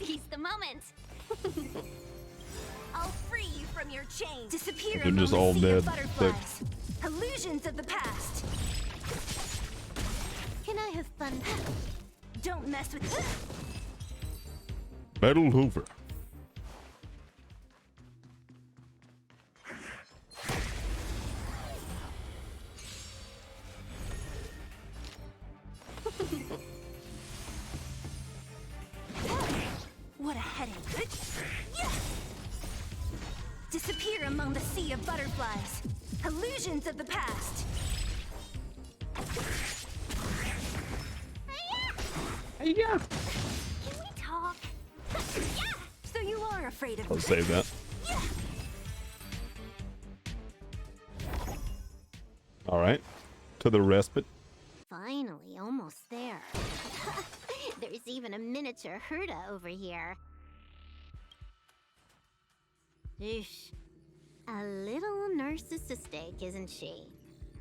Seize the moment. I'll free you from your chains. Disappear They're among just the all sea dead. of butterflies. Illusions of the past. Can I have fun? Don't mess with. Battle over. What a headache. Disappear among the sea of butterflies. Illusions of the past. Yeah. Can we talk? So you are afraid of I'll me. save that. Alright. To the respite. Finally, almost there. There's even a miniature Herta over here. Eesh. A little narcissistic, isn't she?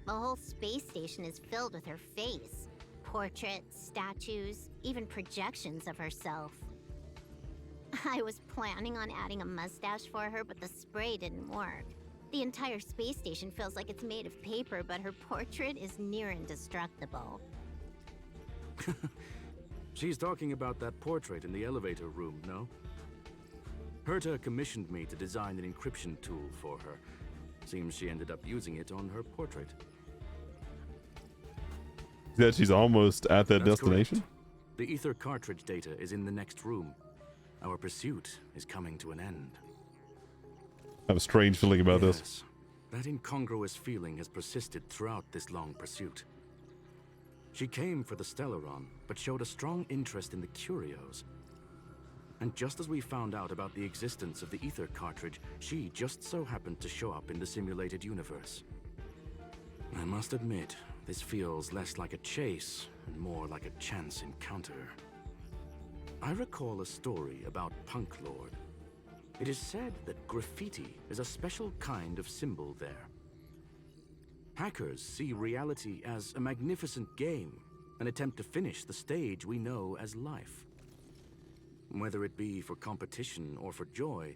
The whole space station is filled with her face. Portraits, statues, even projections of herself. I was planning on adding a mustache for her, but the spray didn't work. The entire space station feels like it's made of paper, but her portrait is near indestructible. She's talking about that portrait in the elevator room, no? Herta commissioned me to design an encryption tool for her. Seems she ended up using it on her portrait. That she's almost at that That's destination? correct. The ether cartridge data is in the next room. Our pursuit is coming to an end. I have a strange feeling about this. Yes, that incongruous feeling has persisted throughout this long pursuit. She came for the Stellaron, but showed a strong interest in the curios. And just as we found out about the existence of the ether cartridge, she just so happened to show up in the simulated universe. I must admit, this feels less like a chase and more like a chance encounter. I recall a story about Punklorde. It is said that graffiti is a special kind of symbol there. Hackers see reality as a magnificent game, an attempt to finish the stage we know as life. Whether it be for competition or for joy,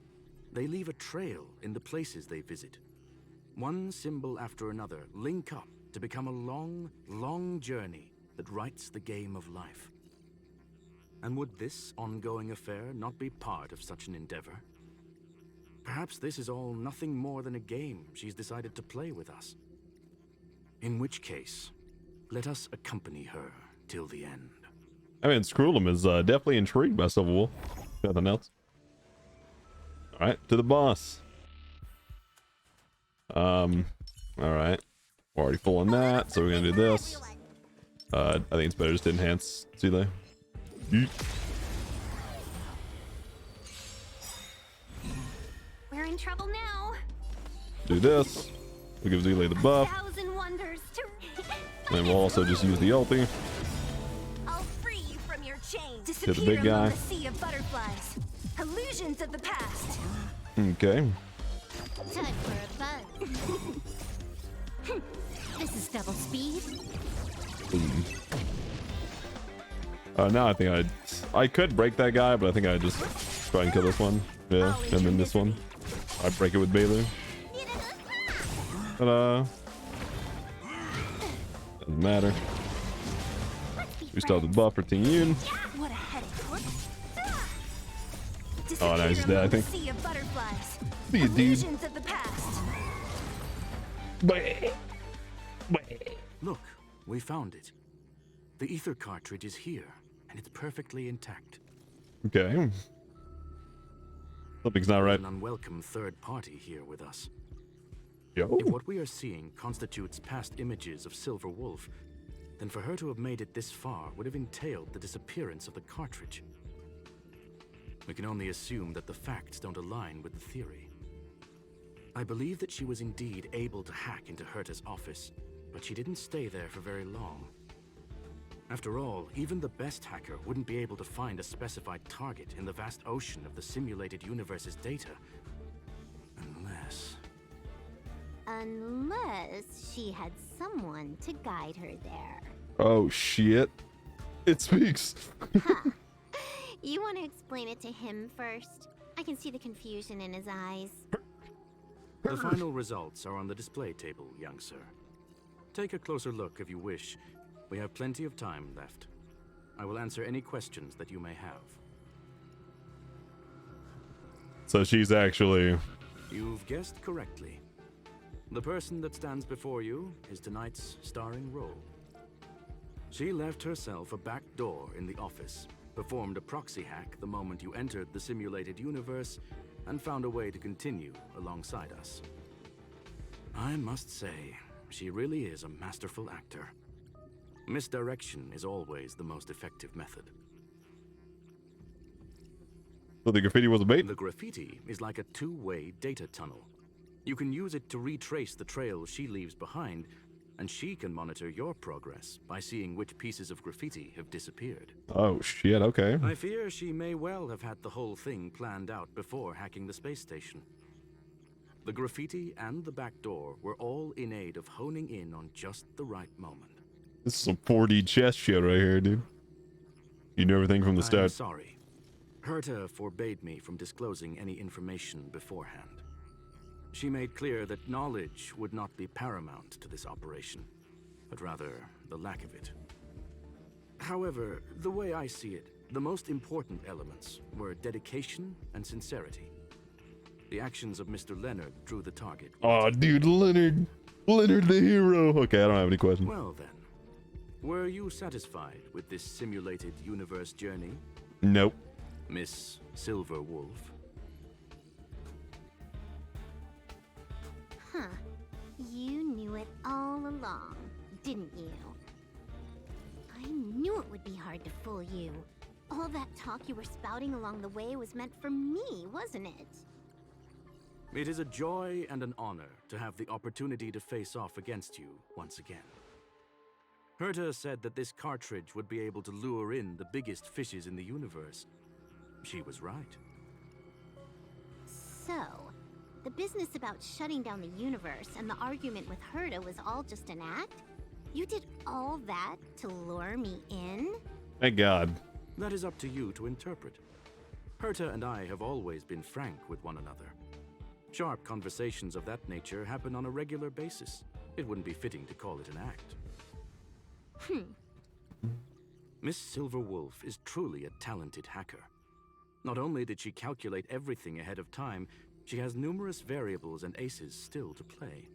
they leave a trail in the places they visit. One symbol after another link up to become a long, long journey that writes the game of life. And would this ongoing affair not be part of such an endeavor? Perhaps this is all nothing more than a game she's decided to play with us. In which case, let us accompany her till the end. I mean, Scroolum is definitely intrigued by Silver Wolf. Nothing else. Alright, to the boss. Alright. We're already full on that, so we're gonna do this. I think it's better just to enhance. See there? Yeet. in trouble now. Do this. It gives Ely the buff. 1,000 wonders to. And we'll also just use the ulti. I'll free you from your chains. Hit the big guy. The sea of butterflies. Illusions of the past. Okay. Time for a buzz. This is double speed. Now I think I could break that guy, but I think I just try and kill this one. Yeah, and then this one. I break it with Bailu. Ta-da. Doesn't matter. We still have the buff for Ting Yun. What a headache. Oh, nice, he's dead, I think. Sea of butterflies. See you, dude. Illusions of the past. Look, we found it. The ether cartridge is here, and it's perfectly intact. Okay. Something's not right. An unwelcome third party here with us. Yo. If what we are seeing constitutes past images of Silver Wolf, then for her to have made it this far would have entailed the disappearance of the cartridge. We can only assume that the facts don't align with the theory. I believe that she was indeed able to hack into Herta's office, but she didn't stay there for very long. After all, even the best hacker wouldn't be able to find a specified target in the vast ocean of the simulated universe's data. Unless she had someone to guide her there. Oh shit. It speaks. Huh. You want to explain it to him first? I can see the confusion in his eyes. The final results are on the display table, young sir. Take a closer look if you wish. We have plenty of time left. I will answer any questions that you may have. So she's actually... You've guessed correctly. The person that stands before you is tonight's starring role. She left herself a back door in the office, performed a proxy hack the moment you entered the simulated universe, and found a way to continue alongside us. I must say, she really is a masterful actor. Misdirection is always the most effective method. So the graffiti was a bait? The graffiti is like a two-way data tunnel. You can use it to retrace the trail she leaves behind, and she can monitor your progress by seeing which pieces of graffiti have disappeared. Oh shit, okay. I fear she may well have had the whole thing planned out before hacking the space station. The graffiti and the back door were all in aid of honing in on just the right moment. This is some 4D chess shit right here, dude. You knew everything from the I'm start. sorry. Herta forbade me from disclosing any information beforehand. She made clear that knowledge would not be paramount to this operation, but rather the lack of it. However, the way I see it, the most important elements were dedication and sincerity. The actions of Mr. Leonard drew the target. Oh, dude, Leonard. Leonard the hero. Okay, I don't have any questions. Well then, were you satisfied with this simulated universe journey, Nope. Miss Silver Wolf? Huh. You knew it all along, didn't you? I knew it would be hard to fool you. All that talk you were spouting along the way was meant for me, wasn't it? It is a joy and an honor to have the opportunity to face off against you once again. Herta said that this cartridge would be able to lure in the biggest fishes in the universe. She was right. So, the business about shutting down the universe and the argument with Herta was all just an act? You did all that to lure me in? Thank God. That is up to you to interpret. Herta and I have always been frank with one another. Sharp conversations of that nature happen on a regular basis. It wouldn't be fitting to call it an act. Miss Silver Wolf is truly a talented hacker. Not only did she calculate everything ahead of time, she has numerous variables and aces still to play.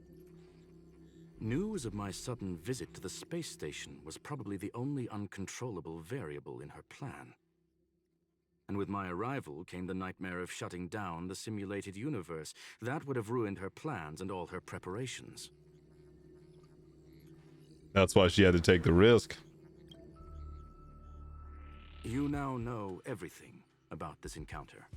News of my sudden visit to the space station was probably the only uncontrollable variable in her plan. And with my arrival came the nightmare of shutting down the simulated universe. That would have ruined her plans and all her preparations. That's why she had to take the risk. You now know everything about this encounter.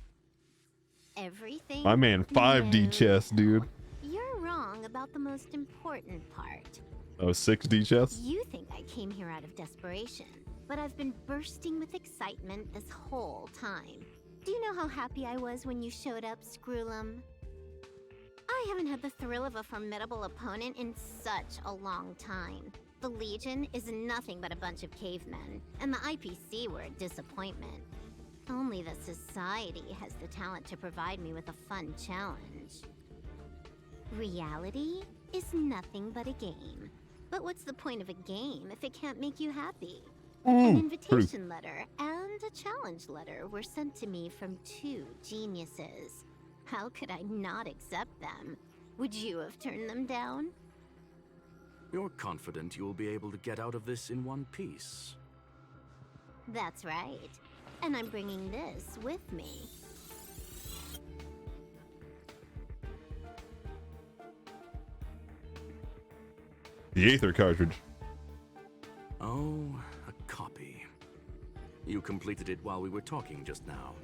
everything? My man 5D No. chess, dude. You're wrong about the most important part. Oh, 6D chess? You think I came here out of desperation, but I've been bursting with excitement this whole time. Do you know how happy I was when you showed up, Scroolum? I haven't had the thrill of a formidable opponent in such a long time. The Legion is nothing but a bunch of cavemen, and the IPC were a disappointment. Only the Society has the talent to provide me with a fun challenge. Reality is nothing but a game. But what's the point of a game if it can't make you happy? An invitation letter and a challenge letter were sent to me from 2 geniuses. How could I not accept them? Would you have turned them down? You're confident you'll be able to get out of this in one piece. That's right. And I'm bringing this with me. The Aether cartridge. Oh, a copy. You completed it while we were talking just now.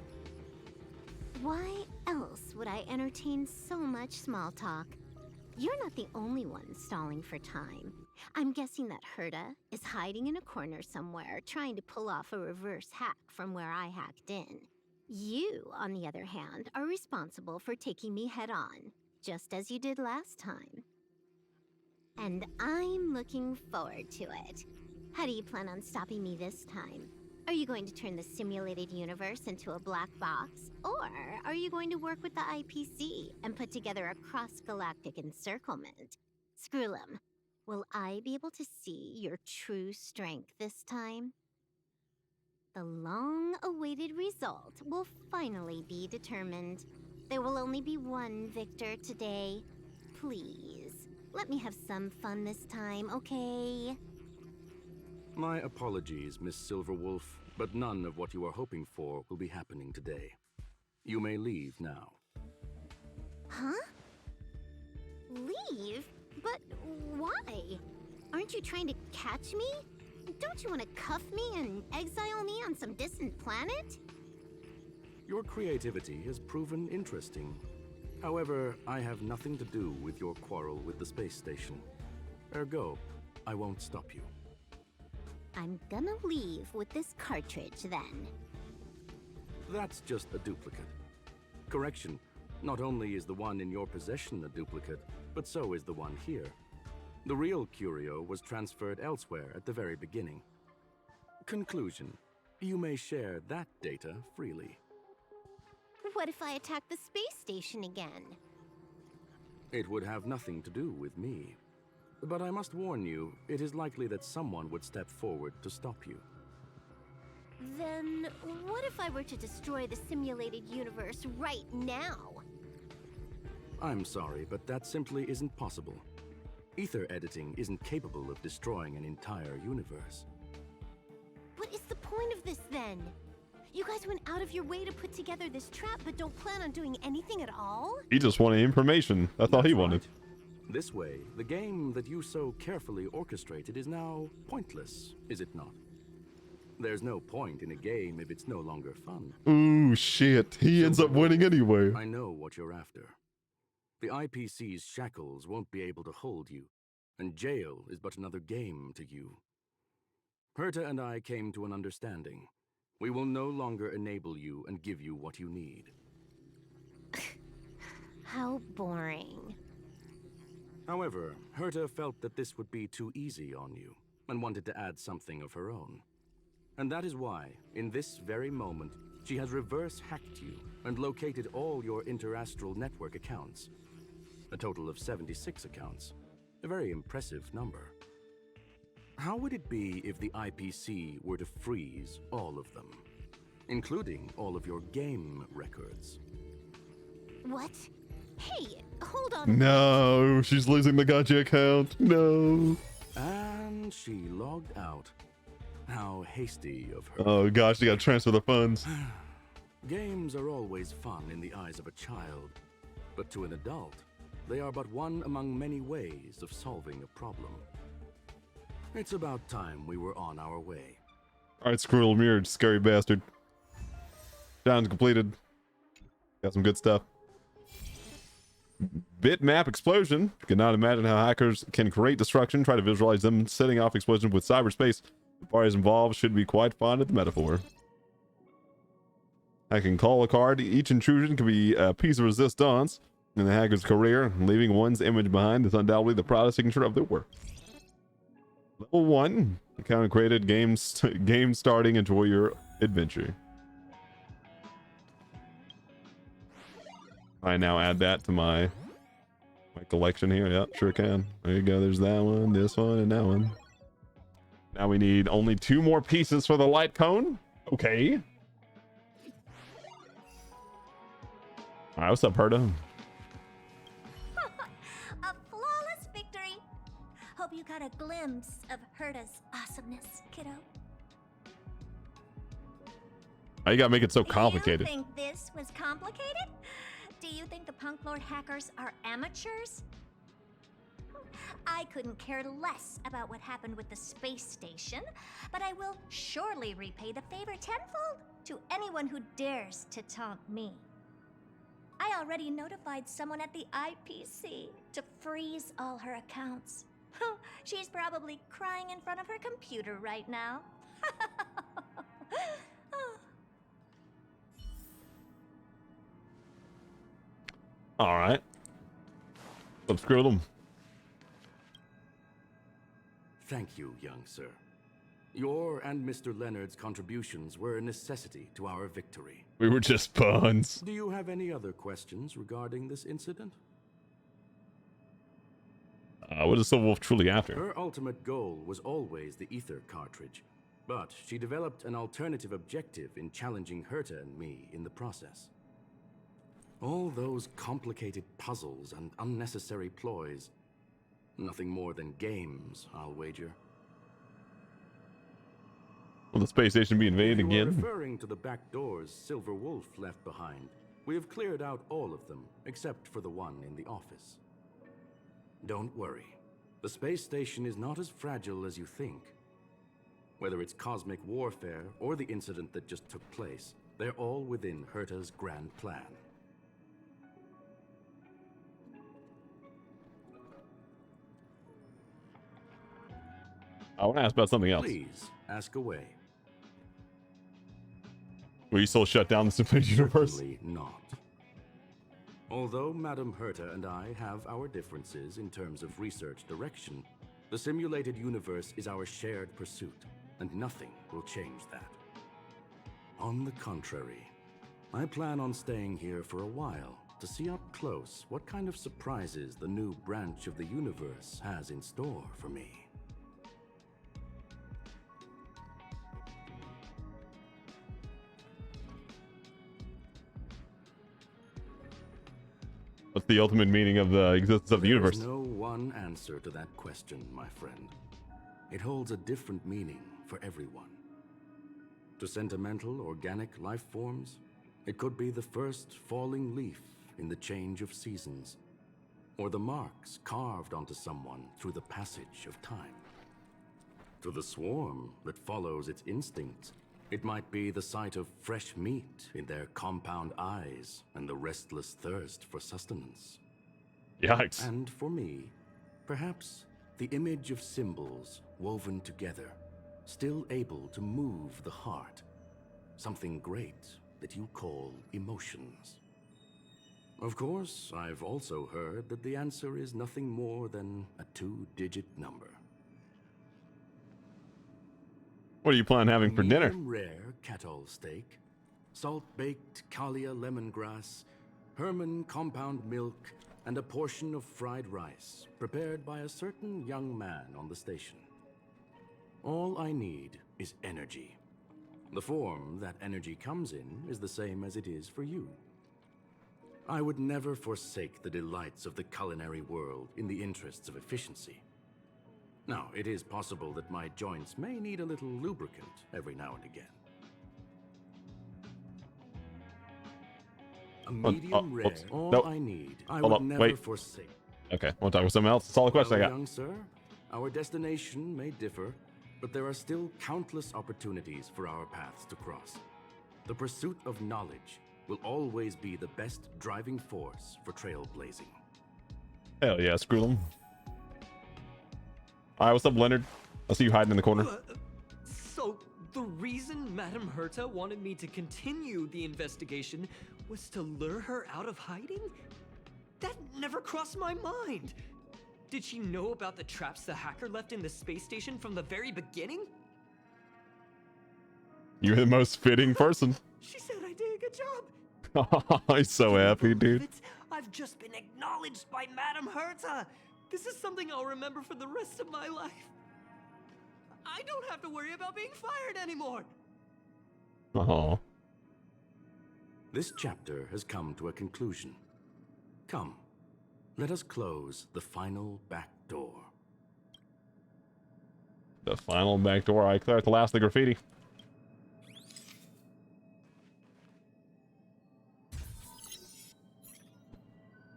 Why else would I entertain so much small talk? You're not the only one stalling for time. I'm guessing that Herta is hiding in a corner somewhere, trying to pull off a reverse hack from where I hacked in. You, on the other hand, are responsible for taking me head on, just as you did last time. And I'm looking forward to it. How do you plan on stopping me this time? Are you going to turn the simulated universe into a black box? Or are you going to work with the IPC and put together a cross-galactic encirclement? Scroolum, will I be able to see your true strength this time? The long-awaited result will finally be determined. There will only be one victor today. Please, let me have some fun this time, okay? My apologies, Miss Silverwolf, but none of what you are hoping for will be happening today. You may leave now. Huh? Leave? But why? Aren't you trying to catch me? Don't you want to cuff me and exile me on some distant planet? Your creativity has proven interesting. However, I have nothing to do with your quarrel with the space station. Ergo, I won't stop you. I'm gonna leave with this cartridge then. That's just a duplicate. Correction, not only is the one in your possession a duplicate, but so is the one here. The real curio was transferred elsewhere at the very beginning. Conclusion, you may share that data freely. What if I attack the space station again? It would have nothing to do with me. But I must warn you, it is likely that someone would step forward to stop you. Then what if I were to destroy the simulated universe right now? I'm sorry, but that simply isn't possible. Ether editing isn't capable of destroying an entire universe. What is the point of this then? You guys went out of your way to put together this trap, but don't plan on doing anything at all? He just wanted information. That's all he wanted. Right. This way, the game that you so carefully orchestrated is now pointless, is it not? There's no point in a game if it's no longer fun. Ooh, shit. He ends up winning anyway. I know what you're after. The IPC's shackles won't be able to hold you, and jail is but another game to you. Herta and I came to an understanding. We will no longer enable you and give you what you need. How boring. However, Herta felt that this would be too easy on you, and wanted to add something of her own. And that is why, in this very moment, she has reverse-hacked you and located all your interastral network accounts. A total of 76 accounts. A very impressive number. How would it be if the IPC were to freeze all of them, including all of your game records? What? Hey, hold on. No, she's losing the gacha account. No. And she logged out. How hasty of her. Oh gosh, they gotta transfer the funds. Games are always fun in the eyes of a child, but to an adult, they are but one among many ways of solving a problem. It's about time we were on our way. Alright, Squirrel Mirrored, scary bastard. Challenge completed. Got some good stuff. Bitmap explosion. Cannot imagine how hackers can create destruction. Try to visualize them setting off explosions with cyberspace. The parties involved should be quite fond of the metaphor. I can call a card. Each intrusion can be a piece of resistance in the hacker's career. Leaving one's image behind is undoubtedly the proudest signature of their work. Level 1. Account created. Game starting. Enjoy your adventure. I now add that to my collection here. Yep, sure can. There you go. There's that one, this one, and that one. Now we need only 2 more pieces for the light cone. Okay. All right, what's up, Herta? A flawless victory. Hope you got a glimpse of Herta's awesomeness, kiddo. Why you gotta make it so complicated? You think this was complicated? Do you think the Punklorde hackers are amateurs? I couldn't care less about what happened with the space station, but I will surely repay the favor tenfold to anyone who dares to taunt me. I already notified someone at the IPC to freeze all her accounts. She's probably crying in front of her computer right now. All right. Let's screw them. Thank you, young sir. Your and Mr. Leonard's contributions were a necessity to our victory. We were just pawns. Do you have any other questions regarding this incident? What is Silverwolf truly after? Her ultimate goal was always the ether cartridge, but she developed an alternative objective in challenging Herta and me in the process. All those complicated puzzles and unnecessary ploys. Nothing more than games, I'll wager. Will the space station be invaded If you are again? referring to the back doors Silver Wolf left behind, we have cleared out all of them, except for the one in the office. Don't worry. The space station is not as fragile as you think. Whether it's cosmic warfare or the incident that just took place, they're all within Herta's grand plan. I want to ask about something else. Please, ask away. Will you still shut down the simulated universe? Certainly not. Although Madame Herta and I have our differences in terms of research direction, the simulated universe is our shared pursuit, and nothing will change that. On the contrary, I plan on staying here for a while to see up close what kind of surprises the new branch of the universe has in store for me. What's the ultimate meaning of the existence of the universe? There's no one answer to that question, my friend. It holds a different meaning for everyone. To sentimental, organic life forms, it could be the first falling leaf in the change of seasons, or the marks carved onto someone through the passage of time. To the swarm that follows its instincts, it might be the sight of fresh meat in their compound eyes and the restless thirst for sustenance. Yikes. And for me, perhaps the image of symbols woven together, still able to move the heart. Something great that you call emotions. Of course, I've also heard that the answer is nothing more than a 2-digit number. What do you plan on having for dinner? Medium rare cattle steak, salt-baked Kalia lemongrass, Herman compound milk, and a portion of fried rice, prepared by a certain young man on the station. All I need is energy. The form that energy comes in is the same as it is for you. I would never forsake the delights of the culinary world in the interests of efficiency. Now, it is possible that my joints may need a little lubricant every now and again. A medium rare, all nope. I need. I Hold would up, never wait. forsake. Okay, want to talk about something else? That's all the question I Well, got. young sir, our destination may differ, but there are still countless opportunities for our paths to cross. The pursuit of knowledge will always be the best driving force for trailblazing. Hell yeah, screw them. All right, what's up, Leonard? I see you hiding in the corner. So, the reason Madame Herta wanted me to continue the investigation was to lure her out of hiding? That never crossed my mind. Did she know about the traps the hacker left in the space station from the very beginning? You're the most fitting person. She said I did a good job. I'm so Can you happy, believe dude. it? I've just been acknowledged by Madame Herta. This is something I'll remember for the rest of my life. I don't have to worry about being fired anymore. Oh. This chapter has come to a conclusion. Come, let us close the final back door. The final back door. I clear out the last of the graffiti.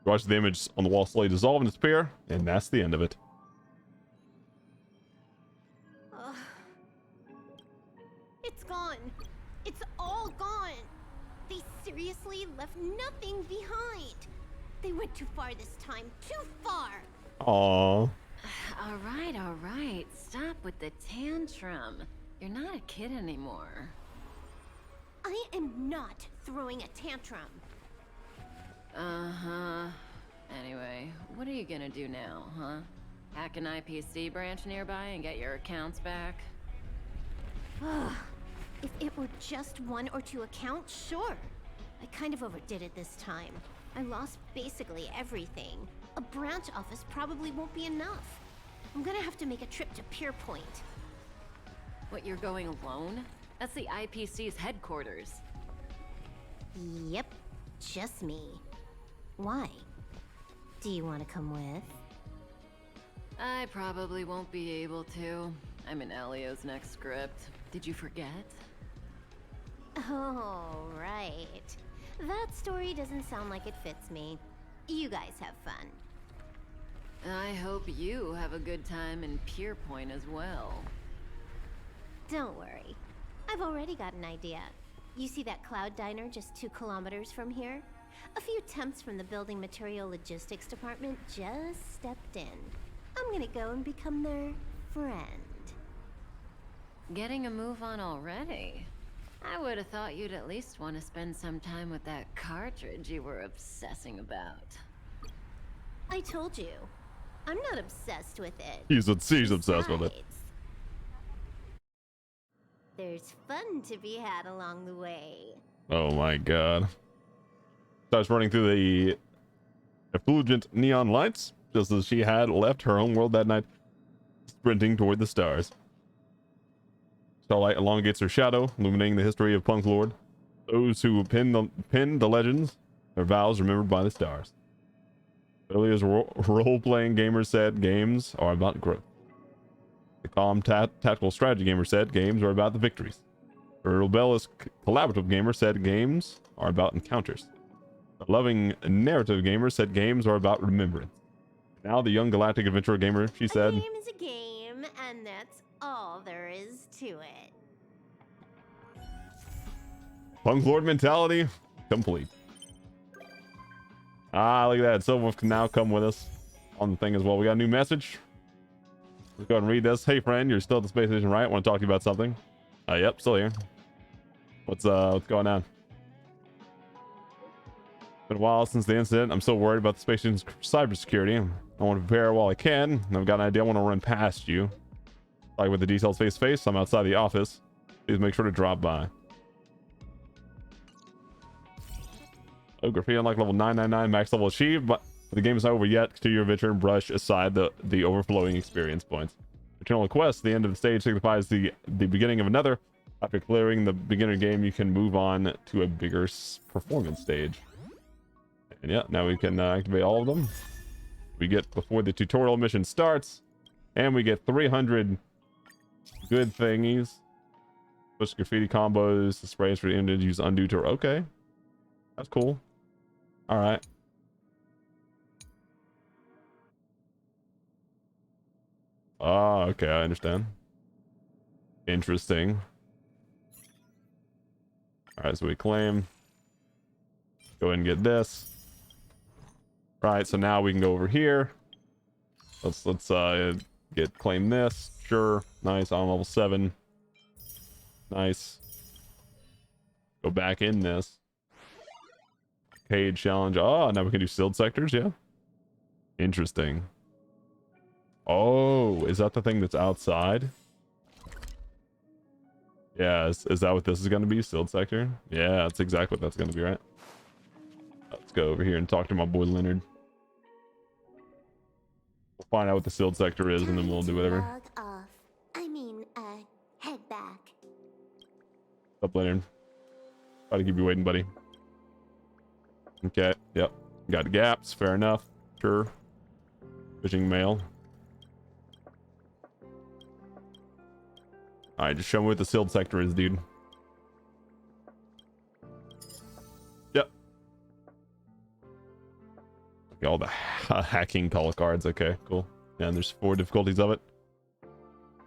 Watch the image on the wall slowly dissolve and disappear, and that's the end of it. It's gone. It's all gone. They seriously left nothing behind. They went too far this time. Too far. Aww. All right. Stop with the tantrum. You're not a kid anymore. I am not throwing a tantrum. Uh-huh. Anyway, what are you gonna do now, huh? Hack an IPC branch nearby and get your accounts back? If it were just 1 or 2 accounts, sure. I kind of overdid it this time. I lost basically everything. A branch office probably won't be enough. I'm gonna have to make a trip to Pier Point. What, you're going alone? That's the IPC's headquarters. Yep, just me. Why? Do you want to come with? I probably won't be able to. I'm in Elio's next script. Did you forget? Oh, right. That story doesn't sound like it fits me. You guys have fun. I hope you have a good time in Pier Point as well. Don't worry. I've already got an idea. You see that Cloud Diner just 2 kilometers from here? A few temps from the Building Material Logistics Department just stepped in. I'm gonna go and become their friend. Getting a move on already? I would have thought you'd at least want to spend some time with that cartridge you were obsessing about. I told you. I'm not obsessed with it. She's obsessed with it. Besides, there's fun to be had along the way. Oh my god. Starts running through the effulgent neon lights, just as she had left her home world that night, sprinting toward the stars. Starlight elongates her shadow, illuminating the history of Punklorde. Those who pin the legends, their vows remembered by the stars. Earlier, role-playing gamer said games are about growth. The calm tactical strategy gamer said games are about the victories. The rebellious collaborative gamer said games are about encounters. The loving narrative gamer said games are about remembrance. Now the young galactic adventurer gamer, she said, A game is a game, and that's all there is to it. Punklorde mentality complete. Ah, look at that. Silverwolf can now come with us on the thing as well. We got a new message. Let's go ahead and read this. Hey friend, you're still at the space station, right? Want to talk to you about something? Yep, still here. What's going on? Been a while since the incident. I'm still worried about the space station's cybersecurity. I want to prepare while I can. I've got an idea I want to run past you. Like with the details face to face, I'm outside the office. Please make sure to drop by. Oh, graffiti unlock level 999, max level achieved, but the game is not over yet. Continue your adventure and brush aside the overflowing experience points. Eternal quest, the end of the stage signifies the beginning of another. After clearing the beginner game, you can move on to a bigger performance stage. And yeah, now we can activate all of them. We get before the tutorial mission starts, and we get 300 good thingies. Push graffiti combos, the sprays for the image, use undo to. Okay, that's cool. All right. Ah, okay, I understand. Interesting. All right, so we claim. Go ahead and get this. Right, so now we can go over here. Let's claim this. Sure. Nice. On level 7. Nice. Go back in this. Cage challenge. Oh, now we can do sealed sectors, yeah. Interesting. Oh, is that the thing that's outside? Yeah, is that what this is going to be? Sealed sector? Yeah, that's exactly what that's going to be, right? Let's go over here and talk to my boy Leonard. We'll find out what the sealed sector is, and then we'll do whatever. Log off. Head back. What's up, Leonard? Try to keep you waiting, buddy. Okay, yep. Got gaps, fair enough. Sure. Fishing mail. Alright, just show me what the sealed sector is, dude. Yep. Okay, all the hacking color cards. Okay, cool. Yeah, and there's 4 difficulties of it.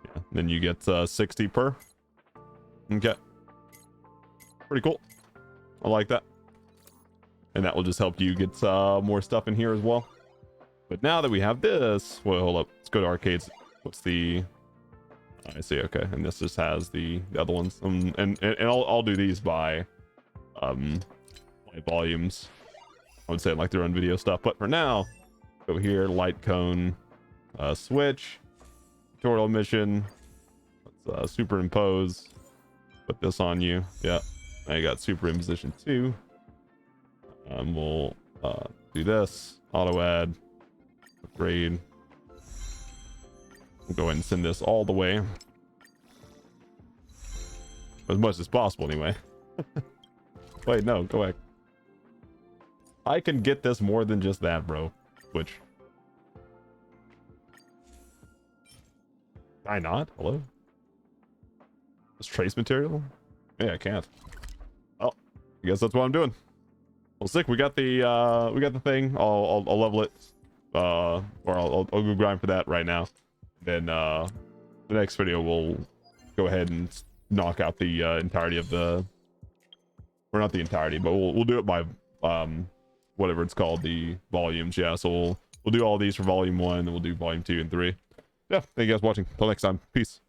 Yeah, then you get 60 per. Okay. Pretty cool. I like that. And that will just help you get more stuff in here as well. But now that we have this, well, hold up. Let's go to arcades. What's the... I see. Okay, and this just has the other ones. And I'll do these by volumes. I would say like their own video stuff. But for now, go here, light cone, switch, tutorial mission. Let's superimpose. Put this on you. Yeah, now you got superimposition 2. We'll do this. Auto add. Upgrade. We'll go ahead and send this all the way. As much as possible, anyway. Wait, no, go back. I can get this more than just that, bro. Which... Can I not? Hello? This trace material? Yeah, I can't. Oh, I guess that's what I'm doing. Well, sick. We got the thing. I'll level it. Or I'll go grind for that right now. Then the next video we'll go ahead and knock out the entirety of the, or not the entirety, but we'll do it by whatever it's called, the volumes. Yeah, so we'll do all these for volume 1, and we'll do volume 2 and 3. Yeah, thank you guys for watching. Till next time, peace.